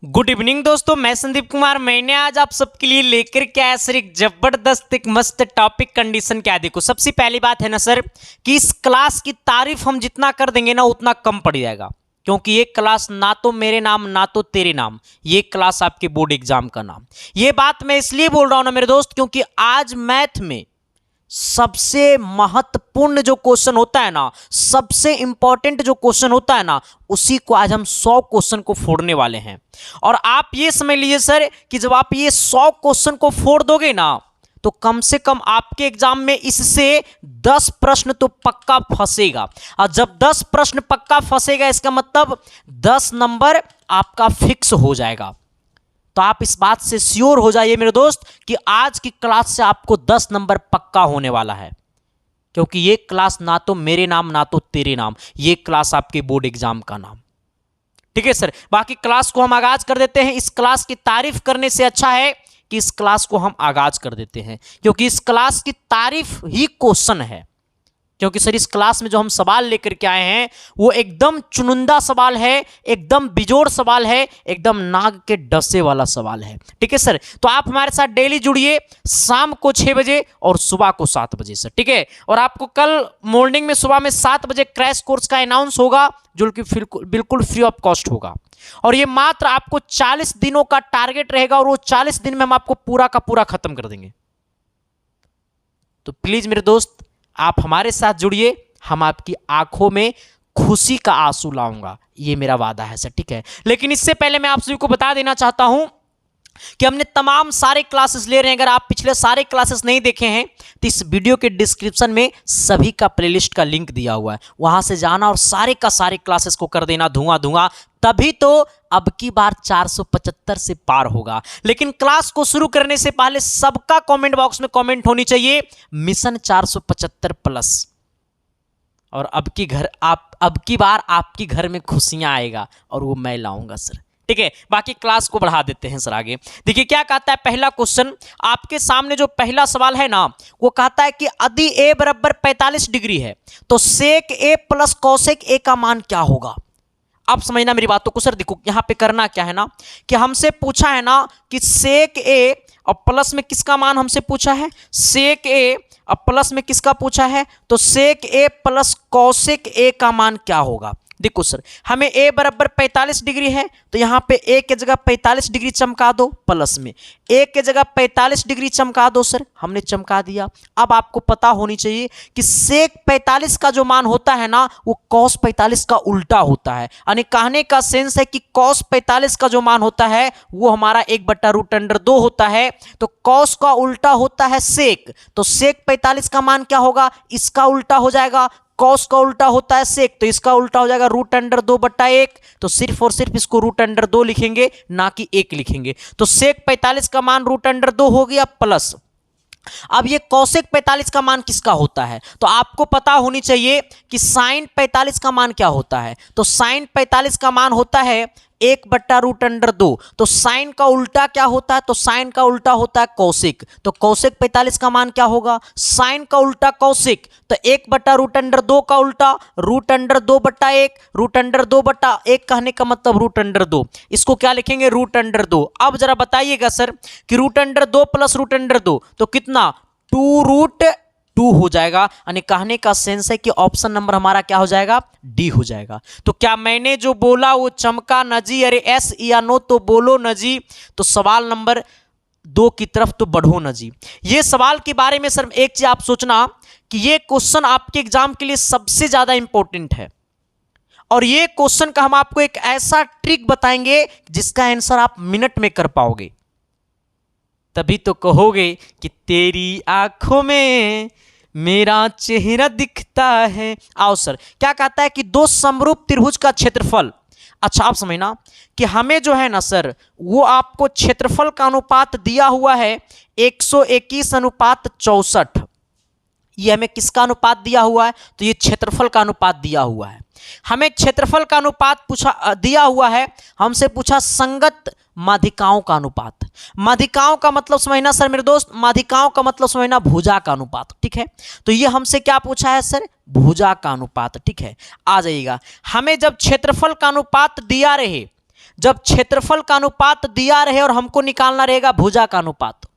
Good evening दोस्तों, मैं संदीप कुमार। मैंने आज आप सबके लिए लेकर के आया सर एक जबरदस्त एक मस्त टॉपिक कंडीशन। क्या देखो, सबसे पहली बात है ना सर कि इस क्लास की तारीफ हम जितना कर देंगे ना उतना कम पड़ जाएगा, क्योंकि ये क्लास ना तो मेरे नाम ना तो तेरे नाम, ये क्लास आपके बोर्ड एग्जाम का नाम। ये बात मैं इसलिए बोल रहा हूं ना मेरे दोस्त, क्योंकि आज मैथ में सबसे महत्वपूर्ण जो क्वेश्चन होता है ना, सबसे इंपॉर्टेंट जो क्वेश्चन होता है ना, उसी को आज हम 100 क्वेश्चन को फोड़ने वाले हैं। और आप ये समझ लीजिए सर कि जब आप ये 100 क्वेश्चन को फोड़ दोगे ना, तो कम से कम आपके एग्जाम में इससे 10 प्रश्न तो पक्का फंसेगा। और जब 10 प्रश्न पक्का फंसेगा, इसका मतलब 10 नंबर आपका फिक्स हो जाएगा। तो आप इस बात से श्योर हो जाइए मेरे दोस्त कि आज की क्लास से आपको 10 नंबर पक्का होने वाला है, क्योंकि ये क्लास ना तो मेरे नाम ना तो तेरे नाम, ये क्लास आपके बोर्ड एग्जाम का नाम। ठीक है सर, बाकी क्लास को हम आगाज कर देते हैं। इस क्लास की तारीफ करने से अच्छा है कि इस क्लास को हम आगाज कर देते हैं, क्योंकि इस क्लास की तारीफ ही क्वेश्चन है। क्योंकि सर इस क्लास में जो हम सवाल लेकर के आए हैं वो एकदम चुनिंदा सवाल है, एकदम बिजोड़ सवाल है, एकदम नाग के डसे वाला सवाल है। ठीक है सर, तो आप हमारे साथ डेली जुड़िए, शाम को 6 बजे और सुबह को 7 बजे सर। ठीक है, और आपको कल मॉर्निंग में सुबह में 7 बजे क्रैश कोर्स का अनाउंस होगा, जो कि बिल्कुल फ्री ऑफ कॉस्ट होगा। और ये मात्र आपको 40 दिनों का टारगेट रहेगा, और वो 40 दिन में हम आपको पूरा का पूरा खत्म कर देंगे। तो प्लीज मेरे दोस्त आप हमारे साथ जुड़िए, हम आपकी आंखों में खुशी का आंसू लाऊंगा, ये मेरा वादा है सर। ठीक है, लेकिन इससे पहले मैं आप सभी को बता देना चाहता हूं कि हमने तमाम सारे क्लासेस ले रहे हैं। अगर आप पिछले सारे क्लासेस नहीं देखे हैं तो इस वीडियो के डिस्क्रिप्शन में सभी का प्लेलिस्ट का लिंक दिया हुआ है, वहां से जाना और सारे का सारे क्लासेस को कर देना धुआं धुआं, तभी तो अब की बार 475 से पार होगा। लेकिन क्लास को शुरू करने से पहले सबका कमेंट बॉक्स में कमेंट होनी चाहिए मिशन 475 प्लस। और अब की बार आपकी घर में खुशियां आएगा, और वो मैं लाऊंगा सर। ठीक है, बाकी क्लास को बढ़ा देते हैं सर आगे। देखिए क्या कहता है पहला क्वेश्चन आपके सामने। जो पहला सवाल है ना, वो कहता है कि यदि a बराबर 45 डिग्री है तो सेक a प्लस कौसेक a का मान क्या होगा। आप समझना मेरी बातों को सर। देखो यहां पे करना क्या है ना कि हमसे पूछा है ना कि सेक a और प्लस में किसका मान हमसे पूछा है, सेक a और प्लस में किसका पूछा है, तो सेक a प्लस कौसेक a का मान क्या होगा। देखो सर, हमें a बराबर 45 डिग्री है, तो यहाँ पे a के जगह 45 डिग्री चमका दो, प्लस में a के जगह 45 डिग्री चमका दो सर, हमने चमका दिया। अब आपको पता होनी चाहिए कि सेक 45 का जो मान होता है ना, वो कॉस 45 का उल्टा होता है। यानी कहने का सेंस है कि कॉस 45 का जो मान होता है वो हमारा 1/√2 होता है। तो कॉस का उल्टा होता है सेक, तो सेक 45 का मान क्या होगा, इसका उल्टा हो जाएगा। कॉस का उल्टा होता है सेक, तो इसका उल्टा हो जाएगा √2/1। तो सिर्फ और सिर्फ इसको √2 लिखेंगे, ना कि 1 लिखेंगे। तो सेक 45 का मान √2 हो गया प्लस। अब ये कौसेक 45 का मान किसका होता है, तो आपको पता होनी चाहिए कि साइन 45 का मान क्या होता है। तो साइन 45 का मान होता है 1/√2। तो साइन का उल्टा क्या होता है, तो साइन का उल्टा होता है कौशिक। तो कौशिक 45 का मान क्या होगा, साइन का उल्टा कौशिक। तो 1/√2 का उल्टा √2/1, √2/1 कहने का मतलब √2, इसको क्या लिखेंगे √2। अब जरा बताइएगा सर कि √2 प्लस √2 तो कितना 2√2 हो जाएगा। यानी कहने का सेंस है कि ऑप्शन नंबर हमारा क्या हो जाएगा, डी हो जाएगा। तो क्या मैंने जो बोला वो चमका न जी, अरे एस या नो तो बोलो न जी। तो सवाल नंबर 2 की तरफ तो बढ़ो न जी। ये सवाल के बारे में सर एक चीज आप सोचना कि ये क्वेश्चन आपके एग्जाम के लिए सबसे ज्यादा इंपॉर्टेंट है, और ये क्वेश्चन का हम आपको एक ऐसा ट्रिक बताएंगे जिसका आंसर आप मिनट में कर पाओगे, तभी तो कहोगे कि तेरी आंखों में मेरा चेहरा दिखता है। आओ सर, क्या कहता है कि 2 समरूप त्रिभुज का क्षेत्रफल। अच्छा आप समझना कि हमें जो है ना सर, वो आपको क्षेत्रफल का अनुपात दिया हुआ है 121:64। ये हमें किसका अनुपात दिया हुआ है, तो ये क्षेत्रफल का अनुपात दिया हुआ है। हमें क्षेत्रफल का अनुपात पूछा दिया हुआ है, हमसे पूछा संगत माध्यिकाओं का अनुपात। माध्यिकाओं का मतलब समझना सर मेरे दोस्त, माध्यिकाओं का मतलब समझना भुजा का अनुपात। ठीक है, तो ये हमसे क्या पूछा है सर, भुजा का अनुपात। ठीक है, आ जाइएगा। हमें जब क्षेत्रफल का अनुपात दिया रहे जब क्षेत्रफल का अनुपात दिया रहे और हमको निकालना रहेगा भुजा का अनुपात।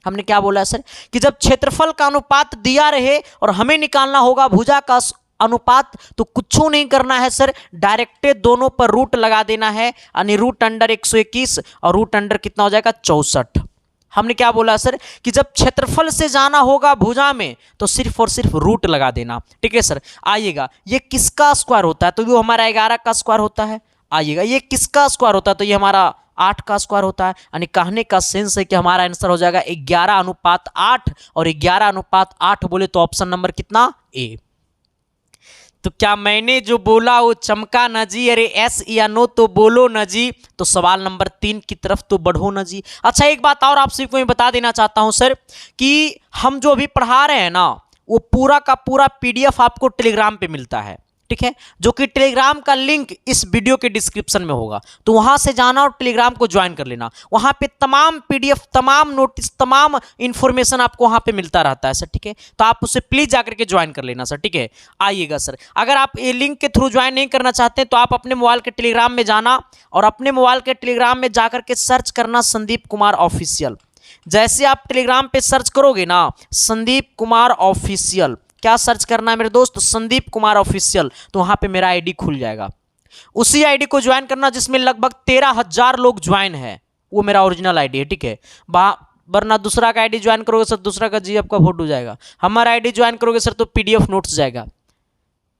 हमने क्या बोला है सर कि जब क्षेत्रफल का अनुपात दिया रहे और हमें निकालना होगा भुजा का अनुपात, तो कुछ नहीं करना है सर, डायरेक्टे दोनों पर रूट लगा देना है, यानी रूट अंडर 121 और रूट अंडर कितना हो जाएगा 64। हमने क्या बोला सर कि जब क्षेत्रफल से जाना होगा भुजा में तो सिर्फ और सिर्फ रूट लगा देना। ठीक है सर, आइएगा ये किसका स्क्वायर होता है, तो वो हमारा 11 का स्क्वायर होता है। आइएगा ये किसका स्क्वायर होता है, तो ये हमारा 8 का स्क्वायर होता है। यानी कहने का सेंस है कि हमारा आंसर हो जाएगा 11:8 और 11:8 बोले तो ऑप्शन नंबर कितना ए। तो क्या मैंने जो बोला वो चमका न जी, अरे एस या नो तो बोलो न जी। तो सवाल नंबर 3 की तरफ तो बढ़ो न जी। अच्छा एक बात और आप सबको मैं बता देना चाहता हूं सर कि हम जो अभी पढ़ा रहे हैं ना वो पूरा का पूरा पीडीएफ आपको टेलीग्राम पे मिलता है। ठीक है, जो कि टेलीग्राम का लिंक इस वीडियो के डिस्क्रिप्शन में होगा, तो वहां से जाना और टेलीग्राम को ज्वाइन कर लेना। वहां पे तमाम पीडीएफ, तमाम नोटिस, तमाम इंफॉर्मेशन आपको वहां पे मिलता रहता है सर। ठीक है, तो आप उसे प्लीज जाकर के ज्वाइन कर लेना सर। ठीक है, आइएगा सर, अगर आप ये लिंक के थ्रू ज्वाइन नहीं करना चाहते तो आप अपने मोबाइल के टेलीग्राम में जाना और अपने मोबाइल के टेलीग्राम में जाकर के सर्च करना संदीप कुमार ऑफिशियल। जैसे आप टेलीग्राम पे सर्च करोगे ना संदीप कुमार ऑफिशियल, क्या सर्च करना है मेरे दोस्त, संदीप कुमार ऑफिशियल, तो वहां पे मेरा आईडी खुल जाएगा। उसी आईडी को ज्वाइन करना जिसमें लगभग 13,000 लोग ज्वाइन है, वो मेरा ओरिजिनल आईडी है। ठीक है, वरना दूसरा का आईडी ज्वाइन करोगे सर, दूसरा का जी आपका फोटो जाएगा। हमारा आईडी ज्वाइन करोगे सर तो पीडीएफ नोट्स जाएगा।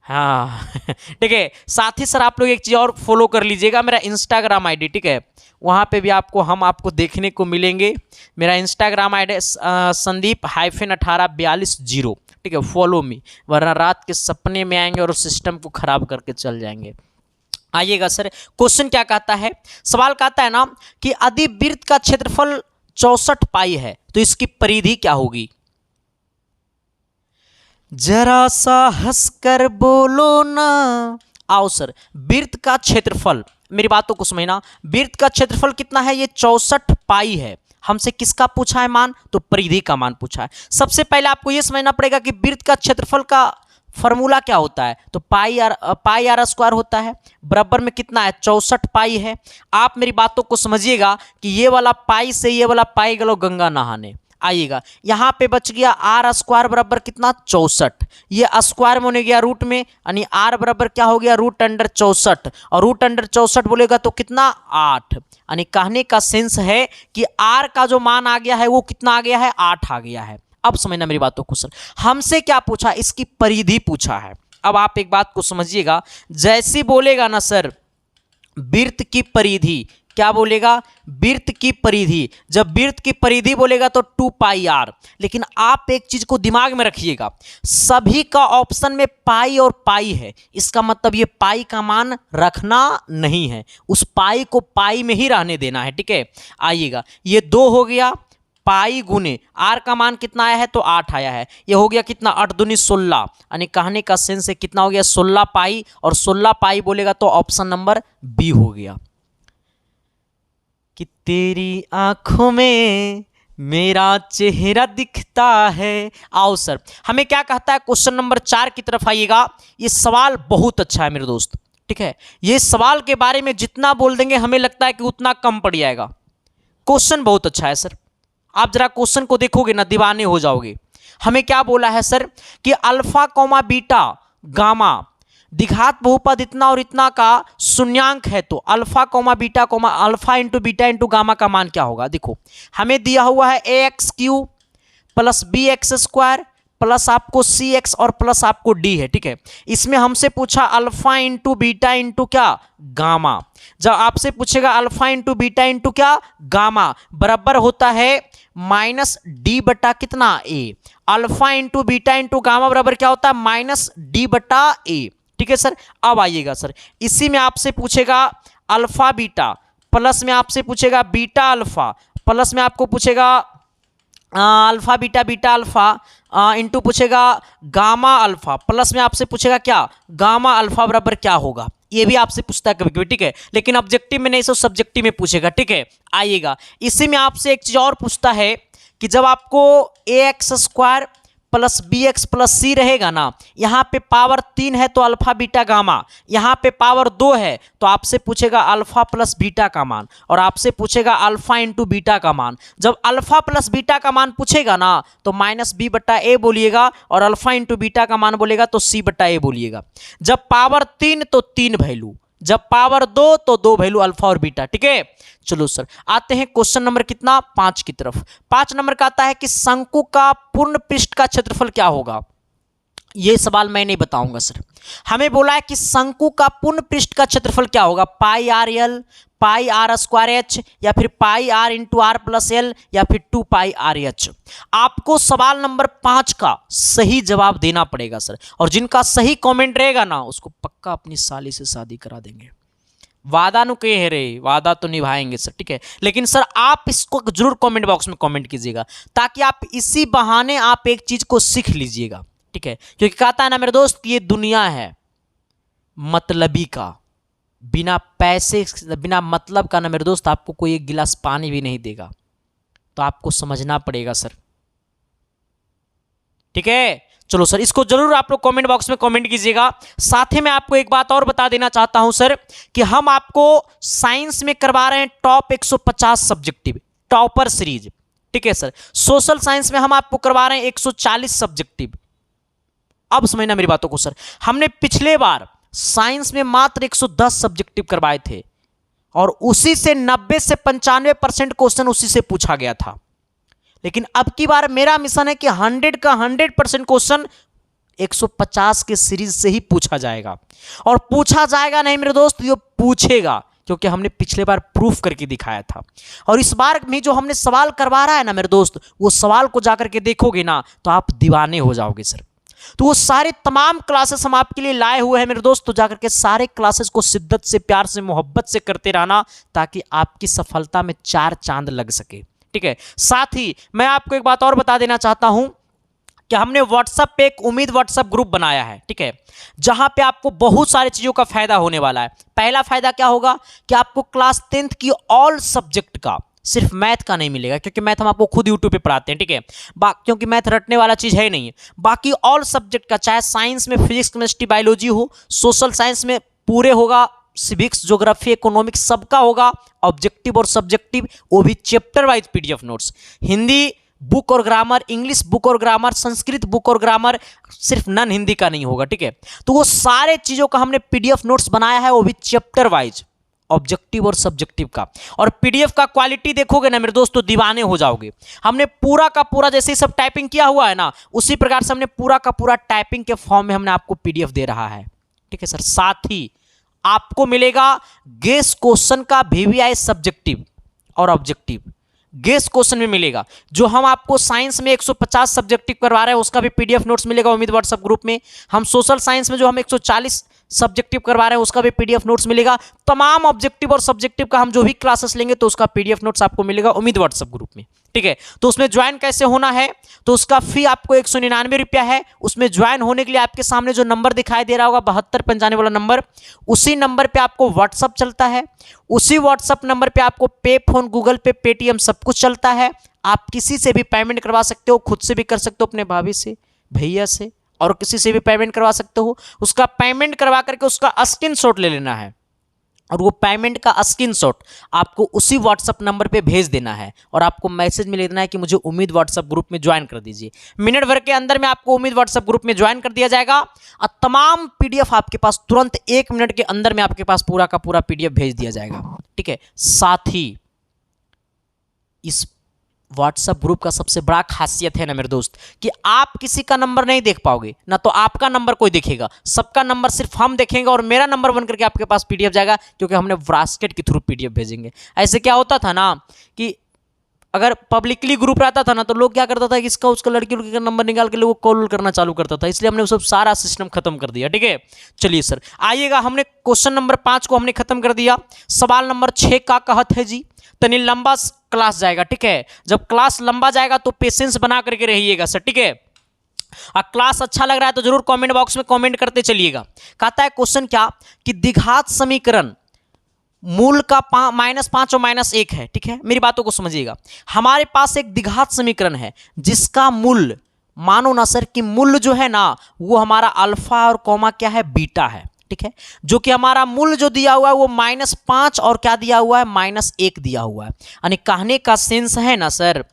हाँ ठीक है, साथ ही सर आप लोग एक चीज़ और फॉलो कर लीजिएगा, मेरा इंस्टाग्राम आईडी। ठीक है, वहाँ पे भी हम आपको देखने को मिलेंगे। मेरा इंस्टाग्राम आईडी संदीप-1842। ठीक है, फॉलो मी, वरना रात के सपने में आएंगे और उस सिस्टम को खराब करके चल जाएंगे। आइएगा सर, क्वेश्चन क्या कहता है, सवाल कहता है ना कि यदि वृत्त का क्षेत्रफल 64 पाई है तो इसकी परिधि क्या होगी। जरा सा हंसकर बोलो ना। आओ सर, वृत्त का क्षेत्रफल, मेरी बातों को समझना, वृत्त का क्षेत्रफल कितना है, ये 64 पाई है। हमसे किसका पूछा है मान, तो परिधि का मान पूछा है। सबसे पहले आपको यह समझना पड़ेगा कि वृत्त का क्षेत्रफल का फॉर्मूला क्या होता है, तो पाई आर स्क्वायर होता है, बराबर में कितना है 64 पाई है। आप मेरी बातों को समझिएगा कि ये वाला पाई से ये वाला पाई गलो गंगा नहाने। आइएगा यहाँ पे बच गया आर स्क्वायर बराबर कितना 64, ये स्क्वायर में होने गया रूट में, यानी आर बराबर क्या हो गया रूट अंडर 64, और रूट अंडर 64 बोलेगा तो कितना 8। यानी कहने का सेंस है कि आर का जो मान आ गया है वो कितना आ गया है 8 आ गया है। अब समझना मेरी बातों को सर, हमसे क्या पूछा, इसकी परिधि पूछा है। अब आप एक बात को समझिएगा, जैसे बोलेगा ना सर वृत्त की परिधि, क्या बोलेगा वृत्त की परिधि, जब वृत्त की परिधि बोलेगा तो 2 पाई आर। लेकिन आप एक चीज को दिमाग में रखिएगा, सभी का ऑप्शन में पाई और पाई है, इसका मतलब ये पाई का मान रखना नहीं है, उस पाई को पाई में ही रहने देना है। ठीक है, आइएगा ये 2 हो गया, पाई गुने आर का मान कितना आया है तो 8 आया है, ये हो गया कितना 8 दूनी 16, यानी कहने का सेंस है कितना हो गया 16 पाई, और 16 पाई बोलेगा तो ऑप्शन नंबर बी हो गया कि तेरी आंखों में मेरा चेहरा दिखता है। आओ सर, हमें क्या कहता है, क्वेश्चन नंबर 4 की तरफ आइएगा। ये सवाल बहुत अच्छा है मेरे दोस्त। ठीक है, ये सवाल के बारे में जितना बोल देंगे हमें लगता है कि उतना कम पड़ जाएगा। क्वेश्चन बहुत अच्छा है सर, आप जरा क्वेश्चन को देखोगे ना दीवाने हो जाओगे। हमें क्या बोला है सर कि अल्फा कॉमा बीटा गामा द्विघात बहुपद इतना और इतना का शून्यांक है, तो alpha comma beta comma alpha into beta into gamma का मान क्या होगा। देखो हमें दिया हुआ है ax³ प्लस bx² प्लस आपको cx और प्लस आपको d है। ठीक है, इसमें हमसे पूछा अल्फा इंटू बीटा इंटू क्या गामा। जब आपसे पूछेगा अल्फा इंटू बीटा इंटू क्या गामा बराबर होता है -d बटा कितना a। Alpha into beta into gamma बराबर क्या होता है -d बटा a। ठीक है सर, अब आइएगा सर, इसी में आपसे पूछेगा अल्फा बीटा, प्लस में आपसे पूछेगा बीटा अल्फा, प्लस में आपको पूछेगा alpha beta beta alpha into पूछेगा गामा अल्फा, प्लस में आपसे पूछेगा क्या गामा अल्फा बराबर क्या होगा। ये भी आपसे पूछता है कभी कभी। ठीक है, लेकिन ऑब्जेक्टिव में नहीं, सो सब्जेक्टिव में पूछेगा। ठीक है, आइएगा इसी में आपसे एक चीज और पूछता है कि जब आपको ax² plus b x plus c रहेगा ना, यहाँ पे पावर 3 है तो अल्फा बीटा गामा, यहाँ पे पावर 2 है तो आपसे पूछेगा अल्फा प्लस बीटा का मान, और आपसे पूछेगा अल्फा इंटू बीटा का मान। जब अल्फा प्लस बीटा का मान पूछेगा ना तो माइनस बी बट्टा ए बोलिएगा, और अल्फा इंटू बीटा का मान बोलेगा तो सी बट्टा ए बोलिएगा। जब पावर 3 तो 3 वैल्यू, जब पावर 2 तो 2 वैल्यू अल्फा और बीटा। ठीक है, चलो सर आते हैं क्वेश्चन नंबर कितना 5 की तरफ। 5 नंबर का आता है कि शंकु का पूर्ण पृष्ठ का क्षेत्रफल क्या होगा। ये सवाल मैं नहीं बताऊंगा सर, हमें बोला है कि शंकु का पूर्ण पृष्ठ का क्षेत्रफल क्या होगा, pi r l, pi r square h, या फिर pi r into r plus l, या फिर 2 पाई आर एच। आपको सवाल नंबर 5 का सही जवाब देना पड़ेगा सर, और जिनका सही कमेंट रहेगा ना उसको पक्का अपनी साली से शादी करा देंगे। वादा नु के है रे, वादा तो निभाएंगे सर। ठीक है, लेकिन सर आप इसको जरूर कमेंट बॉक्स में कमेंट कीजिएगा, ताकि आप इसी बहाने आप एक चीज को सीख लीजिएगा। ठीक है, क्योंकि कहता है ना मेरे दोस्त कि ये दुनिया है मतलबी का, बिना पैसे बिना मतलब का ना मेरे दोस्त आपको कोई एक गिलास पानी भी नहीं देगा, तो आपको समझना पड़ेगा सर। ठीक है, चलो सर इसको जरूर आप लोग कमेंट बॉक्स में कमेंट कीजिएगा। साथ ही मैं आपको एक बात और बता देना चाहता हूं सर, कि हम आपको साइंस में करवा रहे हैं टॉप 150 सब्जेक्टिव टॉपर सीरीज। ठीक है सर, सोशल साइंस में हम आपको करवा रहे हैं 140 सब्जेक्टिव। अब समझना मेरी बातों को सर, हमने पिछले बार साइंस में मात्र 110 सब्जेक्टिव करवाए थे, और उसी से 90 से 95% क्वेश्चन उसी से पूछा गया था। लेकिन अब की बार मेरा मिशन है कि 100 का 100% क्वेश्चन 150 के सीरीज से ही पूछा जाएगा। और पूछा जाएगा नहीं मेरे दोस्त, ये पूछेगा, क्योंकि हमने पिछले बार प्रूफ करके दिखाया था। और इस बार में जो हमने सवाल करवा रहा है ना मेरे दोस्त, वो सवाल को जाकर के देखोगे ना तो आप दीवाने हो जाओगे सर। तो वो सारे तमाम क्लासेस हम आपके लिए लाए हुए हैं मेरे दोस्त, तो जाकर के सारे क्लासेस को शिद्दत से, प्यार से, मोहब्बत से करते रहना, ताकि आपकी सफलता में 4 चांद लग सके। ठीक है, साथ ही मैं आपको एक बात और बता देना चाहता हूं कि हमने व्हाट्सएप पे एक उम्मीद व्हाट्सएप ग्रुप बनाया है। ठीक है, जहां पे आपको बहुत सारी चीजों का फायदा होने वाला है। पहला फायदा क्या होगा कि आपको क्लास 10th की ऑल सब्जेक्ट का, सिर्फ मैथ का नहीं मिलेगा, क्योंकि मैथ हम आपको खुद यूट्यूब पे पढ़ाते हैं। ठीक है, क्योंकि मैथ रटने वाला चीज है नहीं है। बाकी ऑल सब्जेक्ट का, चाहे साइंस में फिजिक्स केमिस्ट्री बायोलॉजी हो, सोशल साइंस में पूरे होगा, सिविक्स ज्योग्राफी इकोनॉमिक्स सबका होगा, ऑब्जेक्टिव और सब्जेक्टिव, वो भी chapter wise PDF notes, Hindi book और ग्रामर, इंग्लिश बुक और ग्रामर, संस्कृत बुक और ग्रामर, सिर्फ नन हिंदी का नहीं होगा। ठीक है, तो वो सारे चीजों का हमने पीडीएफ नोट्स बनाया है, वो भी चैप्टर वाइज, ऑब्जेक्टिव और सब्जेक्टिव का। और पीडीएफ का क्वालिटी देखोगे ना मेरे दोस्तों, दीवाने हो जाओगे। हमने पूरा का पूरा जैसे सब टाइपिंग किया हुआ है ना, उसी प्रकार से हमने पूरा का पूरा टाइपिंग के फॉर्म में हमने आपको पीडीएफ दे रहा है। ठीक है सर, साथ ही आपको मिलेगा गेस क्वेश्चन का वीवीआई सब्जेक्टिव और ऑब्जेक्टिव। गेस क्वेश्चन में मिलेगा, जो हम आपको साइंस में 150 सब्जेक्टिव करवा रहे हैं उसका भी पीडीएफ नोट्स मिलेगा उम्मीद व्हाट्सएप ग्रुप में। हम सोशल साइंस में जो हम 140 सब्जेक्टिव करवा रहे हैं उसका भी पीडीएफ नोट्स मिलेगा। तमाम ऑब्जेक्टिव और सब्जेक्टिव का हम जो भी क्लासेस लेंगे तो उसका पीडीएफ नोट्स आपको मिलेगा उम्मीद व्हाट्सएप ग्रुप में। ठीक है, तो उसमें ज्वाइन कैसे होना है, तो उसका फी आपको 199 रुपया है। उसमें ज्वाइन होने के लिए आपके सामने जो नंबर दिखाई दे रहा होगा 72 पे जाने वाला नंबर, उसी नंबर पे आपको व्हाट्सअप चलता है। उसी व्हाट्सअप नंबर पे आपको पे फोन, गूगल पे, पेटीएम सब कुछ चलता है। आप किसी से भी पेमेंट करवा सकते हो, खुद से भी कर सकते हो, अपने भाभी से, भैया से, और किसी से भी पेमेंट करवा सकते हो। उसका पेमेंट करवा करके उसका स्क्रीनशॉट ले लेना है, और वो पेमेंट का स्क्रीनशॉट आपको उसी व्हाट्सएप नंबर पे भेज देना है, और आपको मैसेज में लिखना है कि मुझे उम्मीद व्हाट्सएप ग्रुप में ज्वाइन कर दीजिए। मिनट भर के अंदर में आपको उम्मीद व्हाट्सएप ग्रुप में ज्वाइन कर दिया जाएगा, और तमाम पीडीएफ आपके पास तुरंत 1 मिनट के अंदर में आपके पास पूरा का पूरा पीडीएफ भेज दिया जाएगा। ठीक है, साथ ही इस व्हाट्सएप ग्रुप का सबसे बड़ा खासियत है ना मेरे दोस्त, कि आप किसी का नंबर नहीं देख पाओगे ना, तो आपका नंबर कोई देखेगा, सबका नंबर सिर्फ हम देखेंगे, और मेरा नंबर बन करके आपके पास पीडीएफ जाएगा, क्योंकि हमने ब्रास्केट के थ्रू पीडीएफ भेजेंगे। ऐसे क्या होता था ना कि अगर पब्लिकली ग्रुप रहता था ना, तो लोग क्या करता था कि इसका उसका लड़की का नंबर निकाल के लोग कॉल करना चालू करता था, इसलिए हमने सब सारा सिस्टम खत्म कर दिया। ठीक है, चलिए सर आइएगा, हमने क्वेश्चन नंबर 5 को हमने खत्म कर दिया। सवाल नंबर 6 का कहत है जी, तनी लंबा क्लास जाएगा। ठीक है, जब क्लास लंबा जाएगा तो पेशेंस बना करके रहिएगा सर। ठीक है, क्लास अच्छा लग रहा है तो जरूर कमेंट बॉक्स में कमेंट करते चलिएगा। कहता है क्वेश्चन क्या कि द्विघात समीकरण मूल का -5 और -1 है। ठीक है, मेरी बातों को समझिएगा। हमारे पास एक द्विघात समीकरण है जिसका मूल मानो ना सर कि मूल जो है ना वो हमारा अल्फा और कॉमा क्या है, बीटा है, ठीक है। जो कि हमारा मूल जो दिया हुआ है वो -5 और क्या दिया हुआ है, -1 दिया हुआ है। यानी कहने का सेंस है ना सर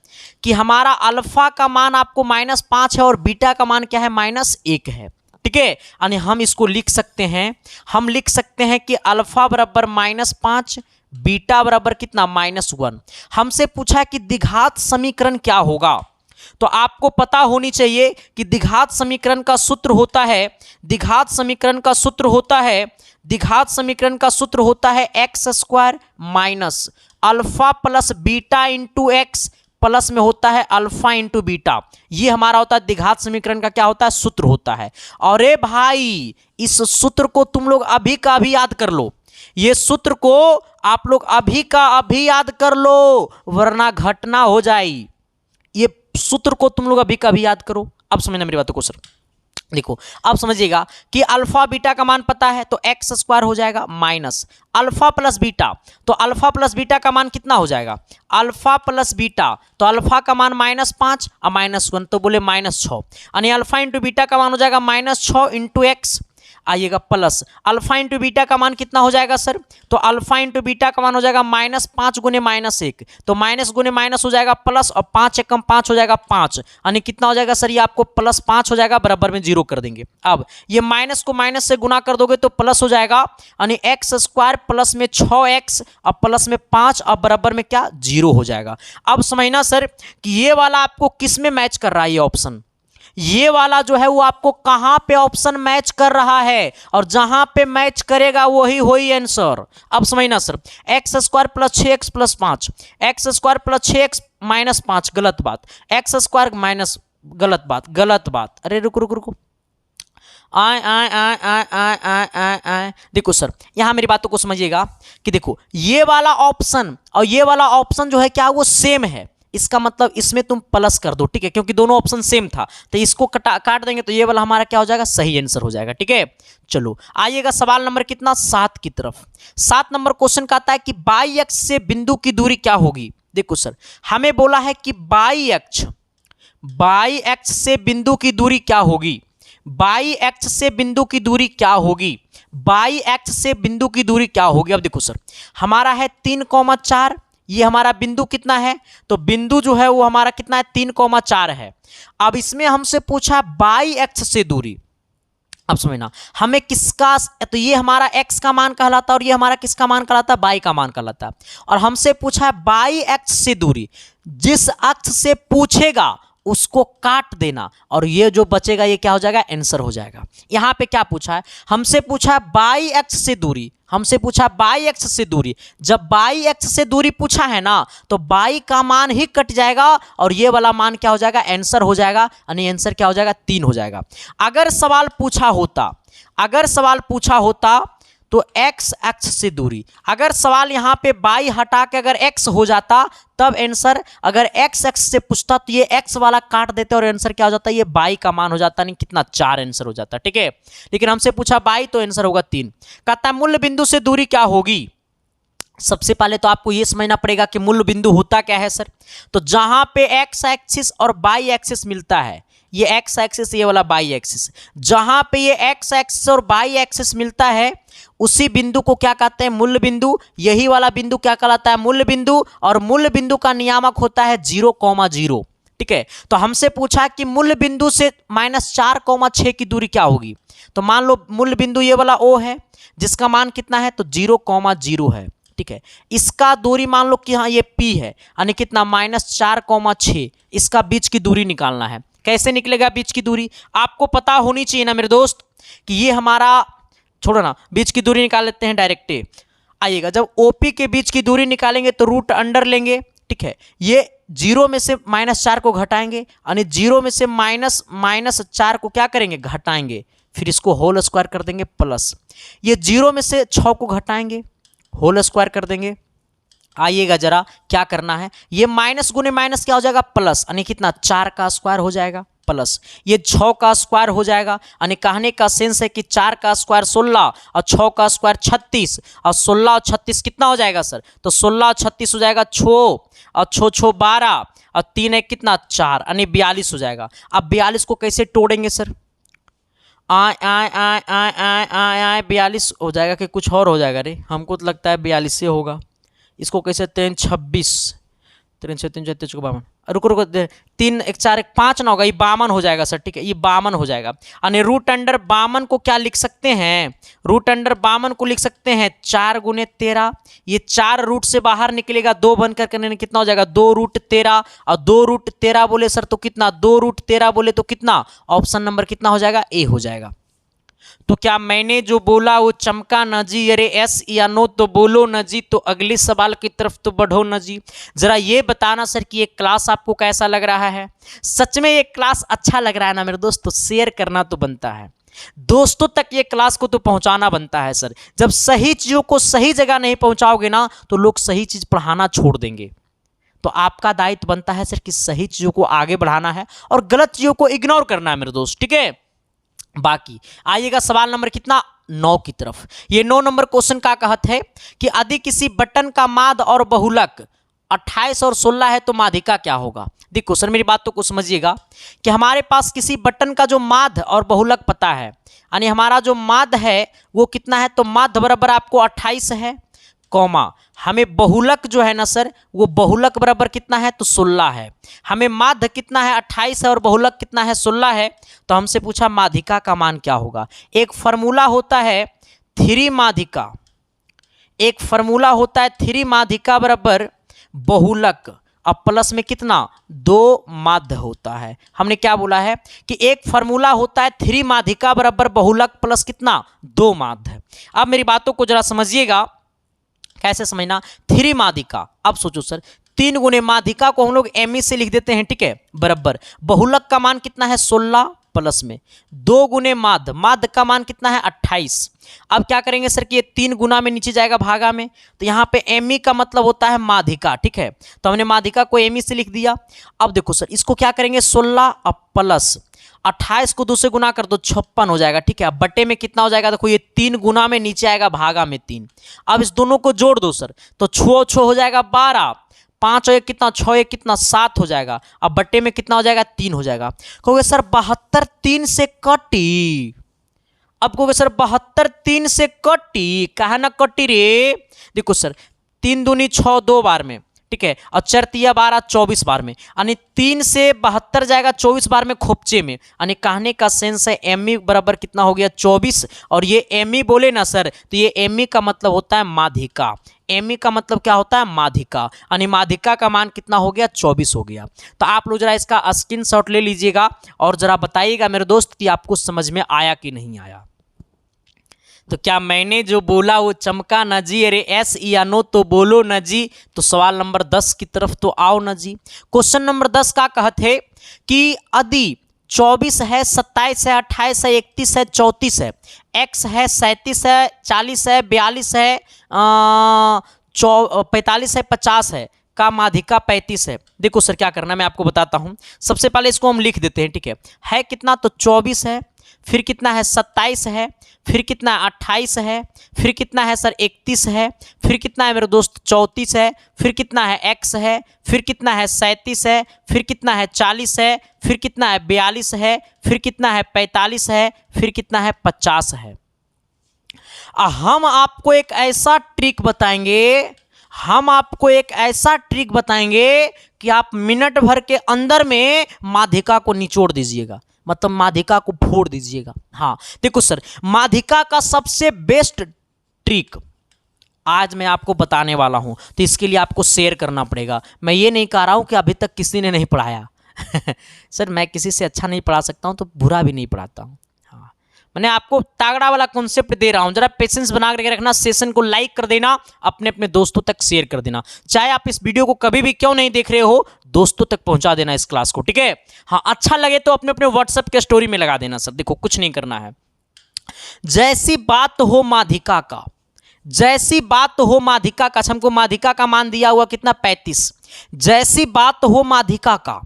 कि हमारा अल्फा का मान आपको -5 है और बीटा का मान क्या है, -1 है, ठीक है। यानी हम इसको लिख सकते हैं, हम लिख सकते हैं कि अल्फा बराबर -5, बीटा बराबर कितना, -1। हमसे पूछा है कि द्विघात समीकरण क्या होगा, तो आपको पता होनी चाहिए कि द्विघात समीकरण का सूत्र होता है, द्विघात समीकरण का सूत्र होता है, द्विघात समीकरण का सूत्र होता है x² minus alpha plus beta into x plus में होता है अल्फा इंटू बीटा। ये हमारा होता है द्विघात समीकरण का क्या होता है, सूत्र होता है। और ए भाई इस सूत्र को तुम लोग अभी का अभी याद कर लो, ये सूत्र को आप लोग अभी का अभी याद कर लो वरना घटना हो जाए। ये सूत्र को तुम लोग अभी का अभी याद करो। अब समझना मेरी बातों को सर, देखो अब समझिएगा कि अल्फा बीटा का मान पता है तो x² हो जाएगा माइनस अल्फा प्लस बीटा, तो अल्फा प्लस बीटा का मान कितना हो जाएगा, अल्फा प्लस बीटा, तो अल्फा का मान -5 और -1 तो बोले -6, यानी अल्फा इंटू बीटा का मान हो जाएगा -6 इंटू एक्स, आइएगा प्लस अल्फा इंटू बीटा का मान कितना हो जाएगा सर, तो अल्फा इंटू बीटा का मान हो जाएगा -5 गुने -1, तो माइनस गुने माइनस हो जाएगा प्लस और 5 एकम 5 हो जाएगा 5, यानी कितना हो जाएगा सर, ये आपको +5 हो जाएगा, बराबर में 0 कर देंगे। अब ये माइनस को माइनस से गुना कर दोगे तो प्लस हो जाएगा, यानी x² प्लस में 6x और प्लस में 5 और बराबर में क्या 0 हो जाएगा। अब समझना सर कि ये वाला आपको किस में मैच कर रहा है, ये ऑप्शन, ये वाला जो है वो आपको कहां पे ऑप्शन मैच कर रहा है, और जहां पे मैच करेगा वही होई आंसर। अब समझना sir, x² plus 6x plus 5, x² plus 6x minus 5 गलत बात, x² माइनस गलत बात, गलत बात, अरे रुको रुको रुको, आए आए आए आए आए आए आए आए, देखो सर यहां मेरी बातों को समझिएगा कि देखो ये वाला ऑप्शन और ये वाला ऑप्शन जो है क्या वो सेम है, इसका मतलब इसमें तुम प्लस कर दो, ठीक है, क्योंकि दोनों ऑप्शन सेम था, तो इसको काट देंगे तो ये वाला हमारा क्या हो जाएगा, सही आंसर हो जाएगा, ठीक है। चलो आइएगा सवाल नंबर कितना 7 की तरफ। 7 नंबर क्वेश्चन कहता है कि बाई अक्ष से बिंदु की दूरी क्या होगी। देखो सर हमें बोला है कि बाई अक्ष से बिंदु की दूरी क्या होगी, बाई अक्ष से बिंदु की दूरी क्या होगी, बाई अक्ष से बिंदु की दूरी क्या होगी। अब देखो सर हमारा है 3,4, ये हमारा बिंदु कितना है, तो बिंदु जो है वो हमारा कितना है 3,4 है। अब इसमें हमसे पूछा बाई अक्ष से दूरी, अब समझना हमें किसका, तो ये हमारा x का मान कहलाता है और ये हमारा किसका मान कहलाता है, बाई का मान कहलाता है। और हमसे पूछा है बाई अक्ष से दूरी, जिस अक्ष से पूछेगा उसको काट देना और ये जो बचेगा ये क्या हो जाएगा, आंसर हो जाएगा। यहां पे क्या पूछा है, हमसे पूछा है बाई अक्ष से दूरी, हमसे पूछा बाई अक्ष से दूरी, जब बाई अक्ष से दूरी पूछा है ना तो बाई का मान ही कट जाएगा और ये वाला मान क्या हो जाएगा, आंसर हो जाएगा, यानी आंसर क्या हो जाएगा 3 हो जाएगा। अगर सवाल पूछा होता तो x अक्ष से दूरी, अगर सवाल यहाँ पे बाई हटा के अगर x हो जाता तब आंसर, अगर x अक्ष से पूछता तो ये x वाला काट देते और आंसर क्या हो जाता है, ये बाई का मान हो जाता, नहीं कितना 4 आंसर हो जाता, ठीक है। लेकिन हमसे पूछा बाई तो आंसर होगा 3। कहता है मूल बिंदु से दूरी क्या होगी। सबसे पहले तो आपको ये समझना पड़ेगा कि मूल बिंदु होता क्या है सर, तो जहां पे x एक्सिस और बाई एक्सिस मिलता है, ये x एक्सिस ये वाला बाई एक्सिस, जहां पे ये x एक्सिस और बाई एक्सिस मिलता है उसी बिंदु को क्या कहते हैं, मूल बिंदु। यही वाला बिंदु क्या कहलाता है, मूल बिंदु, और मूल बिंदु का नियामक होता है 0,0, ठीक है। तो हमसे पूछा कि मूल बिंदु से -4,6 की दूरी क्या होगी, तो मान लो मूल बिंदु ये वाला O है जिसका मान कितना है, तो 0,0 है, ठीक है। इसका दूरी मान लो कि हाँ ये P है, यानी कितना -4,6, इसका बीच की दूरी निकालना है। कैसे निकलेगा बीच की दूरी, आपको पता होनी चाहिए ना मेरे दोस्त कि ये हमारा, छोड़ो ना, बीच की दूरी निकाल लेते हैं डायरेक्ट। आइएगा जब OP के बीच की दूरी निकालेंगे तो रूट अंडर लेंगे, ठीक है। ये 0 में से -4 को घटाएंगे, यानी 0 में से -4 को क्या करेंगे, घटाएंगे, फिर इसको होल स्क्वायर कर देंगे प्लस, ये 0 में से 6 को घटाएंगे, होल स्क्वायर कर देंगे। आइएगा जरा क्या करना है, ये माइनस गुने माइनस क्या हो जाएगा, प्लस, यानी कितना 4 का स्क्वायर हो जाएगा, प्लस ये 6 का स्क्वायर हो जाएगा। यानी कहने का सेंस है कि 4 का स्क्वायर 16 और 6 का स्क्वायर 36 और 16 और 36 कितना हो जाएगा सर? तो 16 और 36 हो जाएगा 6 और 6 6 12 और 3 है कितना 4 यानी 42 हो जाएगा। अब 42 को कैसे तोड़ेंगे सर? आय आय आय आय आय आय आय 42 हो जाएगा कि कुछ और हो जाएगा? रे हमको तो लगता है 42 से होगा। इसको कैसे 3 26 3 6 3 36 को 52 रुको रुको 3 1 4 1 5 ना होगा, ये 52 हो जाएगा सर। ठीक है, ये 52 हो जाएगा। यानी रूट अंडर 52 को क्या लिख सकते हैं? रूट अंडर 52 को लिख सकते हैं 4 गुने 13। ये 4 रूट से बाहर निकलेगा, 2 बनकर करने कितना हो जाएगा? 2 रूट 13 और 2 रूट 13 बोले सर तो कितना? 2 रूट 13 बोले तो कितना? ऑप्शन नंबर कितना हो जाएगा? ए हो जाएगा। तो क्या मैंने जो बोला वो चमका न जी? अरे एस या नो तो बोलो न जी। तो अगले सवाल की तरफ तो बढ़ो न जी। जरा ये बताना सर कि ये क्लास आपको कैसा लग रहा है? सच में ये क्लास अच्छा लग रहा है ना मेरे दोस्त? तो शेयर करना तो बनता है, दोस्तों तक ये क्लास को तो पहुंचाना बनता है सर। जब सही चीजों को सही जगह नहीं पहुंचाओगे ना तो लोग सही चीज पढ़ाना छोड़ देंगे। तो आपका दायित्व बनता है सर कि सही चीजों को आगे बढ़ाना है और गलत चीजों को इग्नोर करना है मेरे दोस्त। ठीक है, बाकी आइएगा सवाल नंबर कितना 9 की तरफ। ये 9 नंबर क्वेश्चन का कहत है कि यदि किसी बटन का माध्य और बहुलक 28 और 16 है तो माध्यिका क्या होगा? देखो सर मेरी बात तो कुछ समझिएगा कि हमारे पास किसी बटन का जो माध्य और बहुलक पता है, यानी हमारा जो माध्य है वो कितना है? तो माध्य बराबर आपको 28 है, कौमा हमें बहुलक जो है ना सर वो बहुलक बराबर कितना है? तो 16 है। हमें माध्य कितना है? 28 है और बहुलक कितना है? 16 है। तो हमसे पूछा माध्यिका का मान क्या होगा? एक फॉर्मूला होता है 3 माध्यिका, एक फॉर्मूला होता है 3 माध्यिका बराबर बहुलक अब प्लस में कितना? 2 माध्य होता है। हमने क्या बोला है कि एक फॉर्मूला होता है 3 माध्यिका बराबर बहुलक प्लस कितना? 2 माध्य। अब मेरी बातों को जरा समझिएगा, कैसे समझना? 3 माध्यिका, अब सोचो सर 3 गुने माध्यिका को हम लोग एम से लिख देते हैं। ठीक है, बराबर बहुलक का मान कितना है? 16 प्लस में 2 गुने माध्य, माध्य का मान कितना है? 28। अब क्या करेंगे सर कि ये 3 गुना में नीचे जाएगा भागा में, तो यहाँ पे एम का मतलब होता है माध्यिका। ठीक है, तो हमने माध्यिका को एम से लिख दिया। अब देखो सर इसको क्या करेंगे? 16 अब प्लस 28 को 2 से गुना कर दो 56 हो जाएगा। ठीक है, अब बटे में कितना हो जाएगा? देखो ये 3 गुना में नीचे आएगा भागा में 3। अब इस दोनों को जोड़ दो सर तो 6 हो जाएगा 12, 5 और 1 कितना? 6 1 कितना? 7 हो जाएगा। अब बट्टे में कितना हो जाएगा? 3 हो जाएगा। कहोगे सर 72 3 से कटी। अब कहोगे सर 72 3 से कटी, कहा ना कटी रे? देखो सर 3 दूनी 6 2 बार में, ठीक है, और 4 तिया 12 24 बार में, यानी 3 से 72 जाएगा 24 बार में खोपचे में। यानी कहने का सेंस है एम बराबर कितना हो गया? 24। और ये एम बोले ना सर तो ये एम का मतलब होता है माध्यिका। एम का मतलब क्या होता है? माध्यिका। यानी माध्यिका का मान कितना हो गया? 24 हो गया। तो आप लोग जरा इसका स्क्रीनशॉट ले लीजिएगा और जरा बताइएगा मेरे दोस्त कि आपको समझ में आया कि नहीं आया। तो क्या मैंने जो बोला वो चमका न जी? अरे एस या नो तो बोलो न जी। तो सवाल नंबर 10 की तरफ तो आओ न जी। क्वेश्चन नंबर 10 का कहते हैं कि यदि 24 है, 27 है, 28 है, 31 है, 34 है, x है, 37 है, 40 है, 42 है, 45 है, 50 है का माध्यिका 35 है। देखो सर क्या करना है मैं आपको बताता हूं। सबसे पहले इसको हम लिख देते हैं। ठीक है कितना? तो 24 है, फिर कितना है? 27 है, फिर कितना है? 28 है, फिर कितना है सर? 31 है, फिर कितना है मेरे दोस्त? 34 है, फिर कितना है? x है, फिर कितना है? 37 है, फिर कितना है? 40 है, फिर कितना है? 42 है, फिर कितना है? 45 है, फिर कितना है? 50 है। हम आपको एक ऐसा ट्रिक बताएंगे, हम आपको एक ऐसा ट्रिक बताएंगे कि आप मिनट भर के अंदर में माध्यिका को निचोड़ दीजिएगा, मतलब माध्यिका को फोड़ दीजिएगा। हाँ देखो सर माध्यिका का सबसे बेस्ट ट्रिक आज मैं आपको बताने वाला हूं, तो इसके लिए आपको शेयर करना पड़ेगा। मैं ये नहीं कह रहा हूं कि अभी तक किसी ने नहीं पढ़ाया सर मैं किसी से अच्छा नहीं पढ़ा सकता हूं तो बुरा भी नहीं पढ़ाता हूं। हाँ मैंने आपको तागड़ा वाला कॉन्सेप्ट दे रहा हूं, जरा पेशेंस बना के रखना। सेशन को लाइक कर देना, अपने अपने दोस्तों तक शेयर कर देना। चाहे आप इस वीडियो को कभी भी क्यों नहीं देख रहे हो, दोस्तों तक पहुंचा देना इस क्लास को। ठीक है, हाँ अच्छा लगे तो अपने अपने व्हाट्सएप के स्टोरी में लगा देना। सर देखो कुछ नहीं करना है, जैसी बात हो माध्यिका का, जैसी बात हो माध्यिका का, हमको माध्यिका का मान दिया हुआ कितना? 35। जैसी बात हो माध्यिका का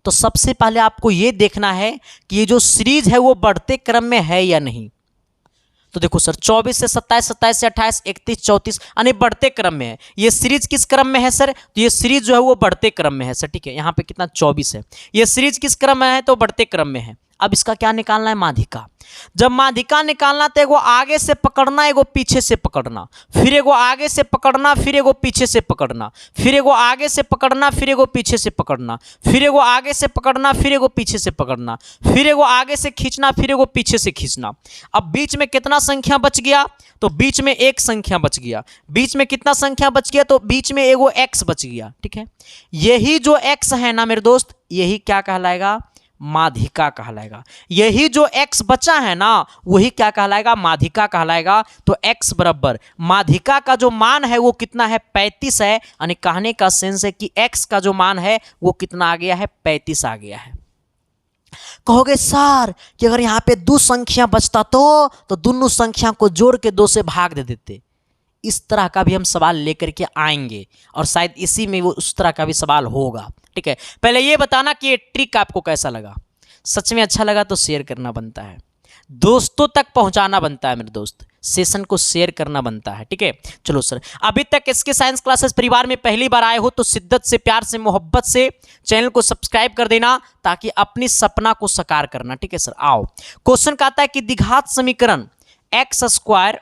तो सबसे पहले आपको ये देखना है कि ये जो सीरीज है वो बढ़ते क्रम में है या नहीं। तो देखो सर 24 से 27, 27 से 28, 31, 34 यानी बढ़ते क्रम में है। ये सीरीज किस क्रम में है सर? तो ये सीरीज जो है वो बढ़ते क्रम में है सर, ठीक है। यहाँ पे कितना 24 है। ये सीरीज किस क्रम में है? तो बढ़ते क्रम में है। अब इसका क्या निकालना है? माध्यिका। जब माध्यिका निकालना तो एगो आगे से पकड़ना, एगो पीछे से पकड़ना, फिर एगो आगे से पकड़ना, फिर एगो पीछे से पकड़ना, फिर एगो आगे से पकड़ना, फिर एगो पीछे से पकड़ना, फिर एगो आगे से पकड़ना, फिर एगो पीछे से पकड़ना, फिर एगो आगे से खींचना, फिर एगो पीछे से खींचना। अब बीच में कितना संख्या बच गया? तो बीच में एक संख्या बच गया। बीच में कितना संख्या बच गया? तो बीच में एगो x बच गया, ठीक है। यही जो x है ना मेरे दोस्त, यही क्या कहलाएगा? माध्यिका कहलाएगा। यही जो x बचा है ना वही क्या कहलाएगा? माध्यिका कहलाएगा। तो x बराबर माध्यिका का जो मान है वो कितना है? 35 है। यानी कहने का सेंस है कि x का जो मान है वो कितना आ गया है? 35 आ गया है। कहोगे सर कि अगर यहाँ पे दो संख्या बचता तो दोनों संख्या को जोड़ के 2 से भाग दे देते। इस तरह का भी हम सवाल लेकर के आएंगे और शायद इसी में वो उस तरह का भी सवाल होगा, ठीक है। पहले ये बताना कि ये ट्रिक आपको कैसा लगा। सच में अच्छा लगा तो शेयर करना बनता है, दोस्तों तक पहुंचाना बनता है मेरे दोस्त, सेशन को शेयर करना बनता है, ठीक है। चलो सर, अभी तक इसके साइंस क्लासेस परिवार में पहली बार आए हो तो शिद्दत से, प्यार से, मोहब्बत से चैनल को सब्सक्राइब कर देना ताकि अपनी सपना को साकार करना, ठीक है सर। आओ, क्वेश्चन कहता है कि द्विघात समीकरण x²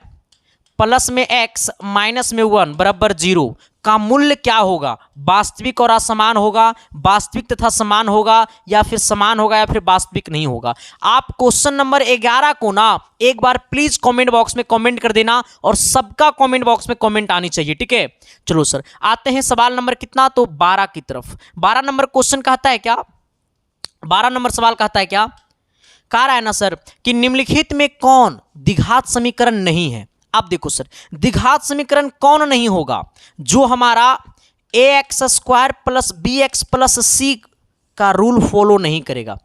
प्लस में x माइनस में 1 बराबर 0 का मूल्य क्या होगा? वास्तविक और असमान होगा, वास्तविक तथा समान होगा, या फिर समान होगा, या फिर वास्तविक नहीं होगा। आप क्वेश्चन नंबर 11 को ना एक बार प्लीज कमेंट बॉक्स में कमेंट कर देना और सबका कमेंट बॉक्स में कमेंट आनी चाहिए, ठीक है। चलो सर, आते हैं सवाल नंबर कितना? तो 12 की तरफ। 12 नंबर क्वेश्चन कहता है क्या? 12 नंबर सवाल कहता है क्या? कह रहा है ना सर कि निम्नलिखित में कौन द्विघात समीकरण नहीं है? अब देखो सर, द्विघात समीकरण कौन नहीं होगा? जो हमारा ax² plus bx plus c का रूल फॉलो नहीं करेगा।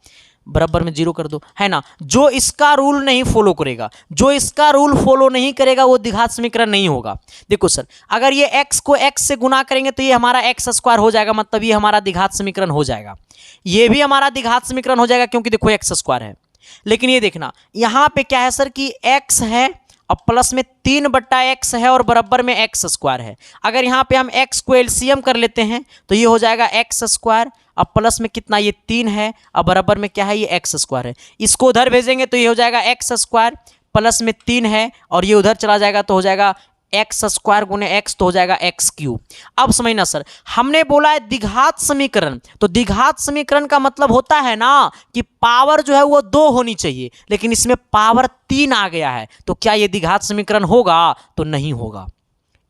बराबर में 0 कर दो, है ना। जो इसका रूल नहीं फॉलो करेगा, जो इसका रूल फॉलो नहीं करेगा वो द्विघात समीकरण नहीं होगा। देखो सर, अगर ये x को x से गुना करेंगे तो ये हमारा x² हो जाएगा, मतलब ये हमारा द्विघात समीकरण हो जाएगा। ये भी हमारा द्विघात समीकरण हो जाएगा क्योंकि देखो x² है। लेकिन ये देखना यहाँ पे क्या है सर कि x है और प्लस में 3/x है और बराबर में x² है। अगर यहाँ पे हम x को एलसीएम कर लेते हैं तो ये हो जाएगा x² और प्लस में कितना? ये 3 है और बराबर में क्या है? ये x² है। इसको उधर भेजेंगे तो ये हो जाएगा x² प्लस में 3 है और ये उधर चला जाएगा तो हो जाएगा x² गुने x तो हो जाएगा x³। अब समझना सर, हमने बोला है द्विघात समीकरण, तो द्विघात समीकरण का मतलब होता है ना कि पावर जो है वो 2 होनी चाहिए, लेकिन इसमें पावर 3 आ गया है। तो क्या ये द्विघात समीकरण होगा? तो नहीं होगा,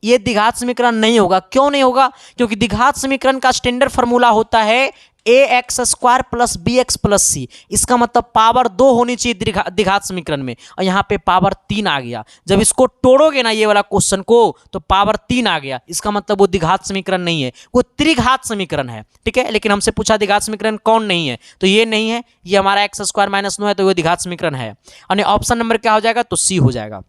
ये द्विघात समीकरण नहीं होगा। क्यों नहीं होगा? क्योंकि द्विघात समीकरण का स्टैंडर्ड फॉर्मूला होता है ax² plus bx plus c। इसका मतलब पावर 2 होनी चाहिए द्विघात समीकरण में, और यहाँ पे पावर 3 आ गया। जब इसको तोड़ोगे ना ये वाला क्वेश्चन को तो पावर 3 आ गया, इसका मतलब वो द्विघात समीकरण नहीं है, वो त्रिघात समीकरण है, ठीक है। लेकिन हमसे पूछा द्विघात समीकरण कौन नहीं है, तो ये नहीं है, ये हमारा x² माइनस 9 है, तो वो द्विघात समीकरण है। और ऑप्शन नंबर क्या हो जाएगा? तो सी हो जाएगा।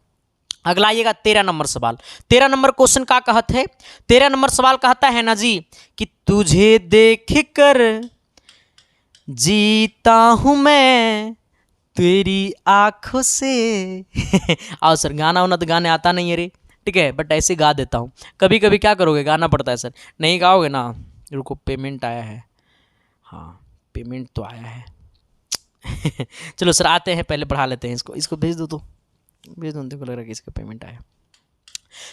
अगला आइएगा 13 नंबर सवाल। 13 नंबर क्वेश्चन क्या कहते हैं? 13 नंबर सवाल कहता है ना जी कि तुझे देख कर जीता हूं मैं तेरी आंखों से। आओ सर, गाना वाना तो गाने आता नहीं है रे, ठीक है, बट ऐसे गा देता हूँ। कभी कभी क्या करोगे, गाना पड़ता है सर। नहीं गाओगे ना, रुको, पेमेंट आया है। हाँ, पेमेंट तो आया है। चलो सर, आते हैं, पहले पढ़ा लेते हैं इसको भेज दो, तो भेज दो, देखो लग रहा है कि इसका पेमेंट आया।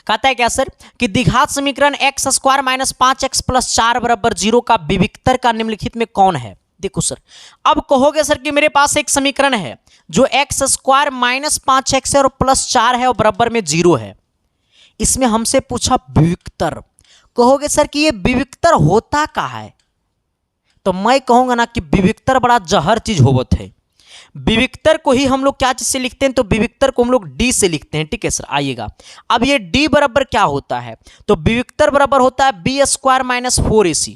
कहता है क्या सर कि द्विघात समीकरण x² माइनस 5x प्लस 4 बराबर 0 का विविक्तर का निम्नलिखित में कौन है? देखो सर, अब कहोगे सर कि मेरे पास एक समीकरण है जो x² माइनस 5x है और प्लस 4 है और बराबर में 0 है। इसमें हमसे पूछा विविक्तर। कहोगे सर कि ये विविक्तर होता क्या है? तो मैं कहूंगा ना कि विविक्तर बड़ा जहर चीज होवत है। विविक्तर को ही हम लोग क्या चीज से लिखते हैं? तो विविक्तर को हम लोग डी से लिखते हैं, ठीक है सर। आइएगा, अब ये डी बराबर क्या होता है? तो विविक्तर बराबर होता है b² माइनस 4ac।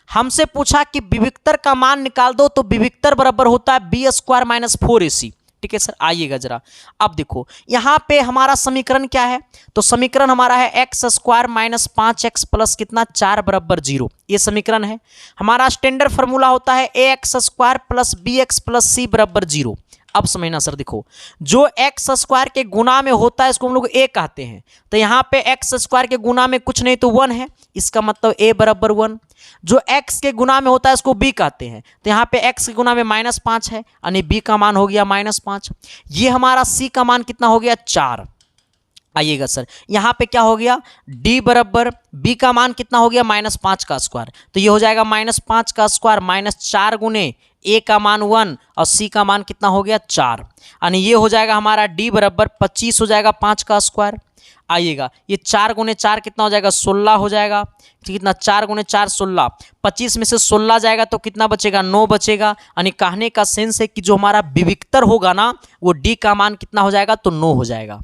हमसे पूछा कि विविक्तर का मान निकाल दो, तो विविक्तर बराबर होता है b² माइनस 4ac, ठीक है सर। आइएगा जरा, अब देखो यहाँ पे हमारा समीकरण क्या है, तो समीकरण हमारा है x square minus 5x plus कितना 4 बराबर 0, ये समीकरण है। हमारा स्टैंडर्ड फॉर्मूला होता है a x square plus b x plus c बराबर 0। अब समझना सर, देखो जो एक्स स्क्वायर के गुना में होता है इसको हम लोग ए कहते हैं, तो यहाँ पे एक्स स्क्वायर के गुना में कुछ नहीं तो 1 है, इसका मतलब ए बराबर 1। जो एक्स के गुना में होता है इसको बी कहते हैं, तो यहाँ पे एक्स के गुना में -5 है, यानी बी का मान हो गया -5। ये हमारा सी का मान कितना हो गया 4। आइएगा सर, यहाँ पे क्या हो गया d बराबर b का मान कितना हो गया -5 का स्क्वायर, तो ये हो जाएगा -5 का स्क्वायर -4 गुने a का मान 1 और c का मान कितना हो गया 4, यानी ये हो जाएगा हमारा d बराबर 25 हो जाएगा 5 का स्क्वायर। आइएगा ये 4 गुने 4 कितना हो जाएगा 16 हो जाएगा, कितना 4 गुने 4 16, 25 में से 16 जाएगा तो कितना बचेगा 9 बचेगा, यानी कहने का सेंस है कि जो हमारा विविक्तर होगा ना वो d का मान कितना हो जाएगा तो 9 हो जाएगा।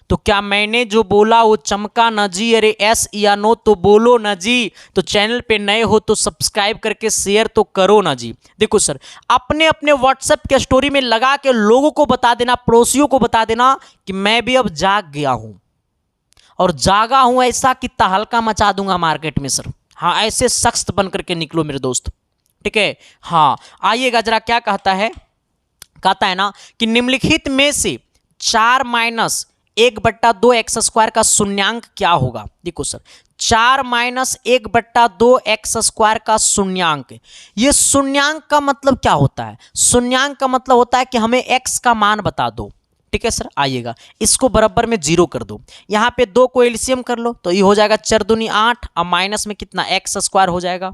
तो क्या मैंने जो बोला वो चमका ना जी, अरे एस या नो तो बोलो ना जी। तो चैनल पे नए हो तो सब्सक्राइब करके शेयर तो करो ना जी। देखो सर, अपने अपने व्हाट्सएप के स्टोरी में लगा के लोगों को बता देना, पड़ोसियों को बता देना कि मैं भी अब जाग गया हूं और जागा हूं ऐसा कि तहलका मचा दूंगा मार्केट में सर। हाँ, ऐसे सख्त बन करके निकलो मेरे दोस्त, ठीक है। हाँ आइएगा जरा, क्या कहता है ना कि निम्नलिखित में से 4 माइनस 1/2 एक्स स्क्वायर का शून्यांक क्या होगा। देखो सर, 4 माइनस 1/2 एक्स स्क्वायर का शून्यांक, ये शून्यांक का मतलब क्या होता है, शून्यांक का मतलब होता है कि हमें एक्स का मान बता दो, ठीक है सर। आइएगा इसको बराबर में 0 कर दो, यहाँ पे 2 को एलसीएम कर लो तो ये हो जाएगा 4 दूनी 8 और माइनस में कितना एक्स स्क्वायर हो जाएगा।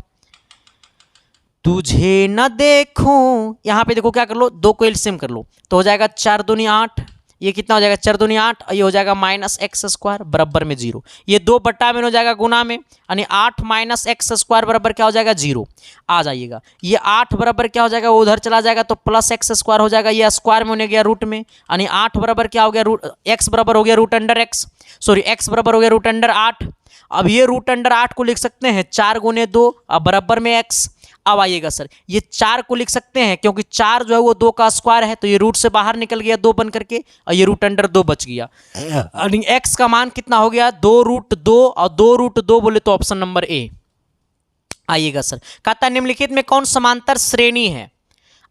तुझे न देखूं, यहाँ पे देखो क्या कर लो 2 को एलसीएम कर लो तो हो जाएगा 4 दूनी 8, ये कितना हो जाएगा 4 दूनी 8 और ये हो जाएगा माइनस एक्स स्क्वायर बराबर में 0। ये 2 बट्टा में हो जाएगा गुना में, यानी 8 माइनस एक्स स्क्वायर बराबर क्या हो जाएगा 0। आ जाइएगा ये 8 बराबर क्या हो जाएगा वो उधर चला जाएगा तो प्लस एक्स स्क्वायर हो जाएगा, ये स्क्वायर में होने गया रूट में, यानी 8 बराबर क्या हो गया एक्स बराबर हो गया root under x, sorry x बराबर हो गया रूट अंडर 8। अब ये रूट अंडर 8 को लिख सकते हैं 4 गुने 2 और बराबर में एक्स। अब आइएगा सर, ये 4 को लिख सकते हैं क्योंकि 4 जो है वो 2 का स्क्वायर है, तो ये रूट से बाहर निकल गया 2 बन करके और ये रूट अंडर 2 बच गया। एक्स का मान कितना हो गया 2√2 और 2√2 बोले तो ऑप्शन नंबर ए। आइएगा सर, कहता है निम्नलिखित में कौन समांतर श्रेणी है।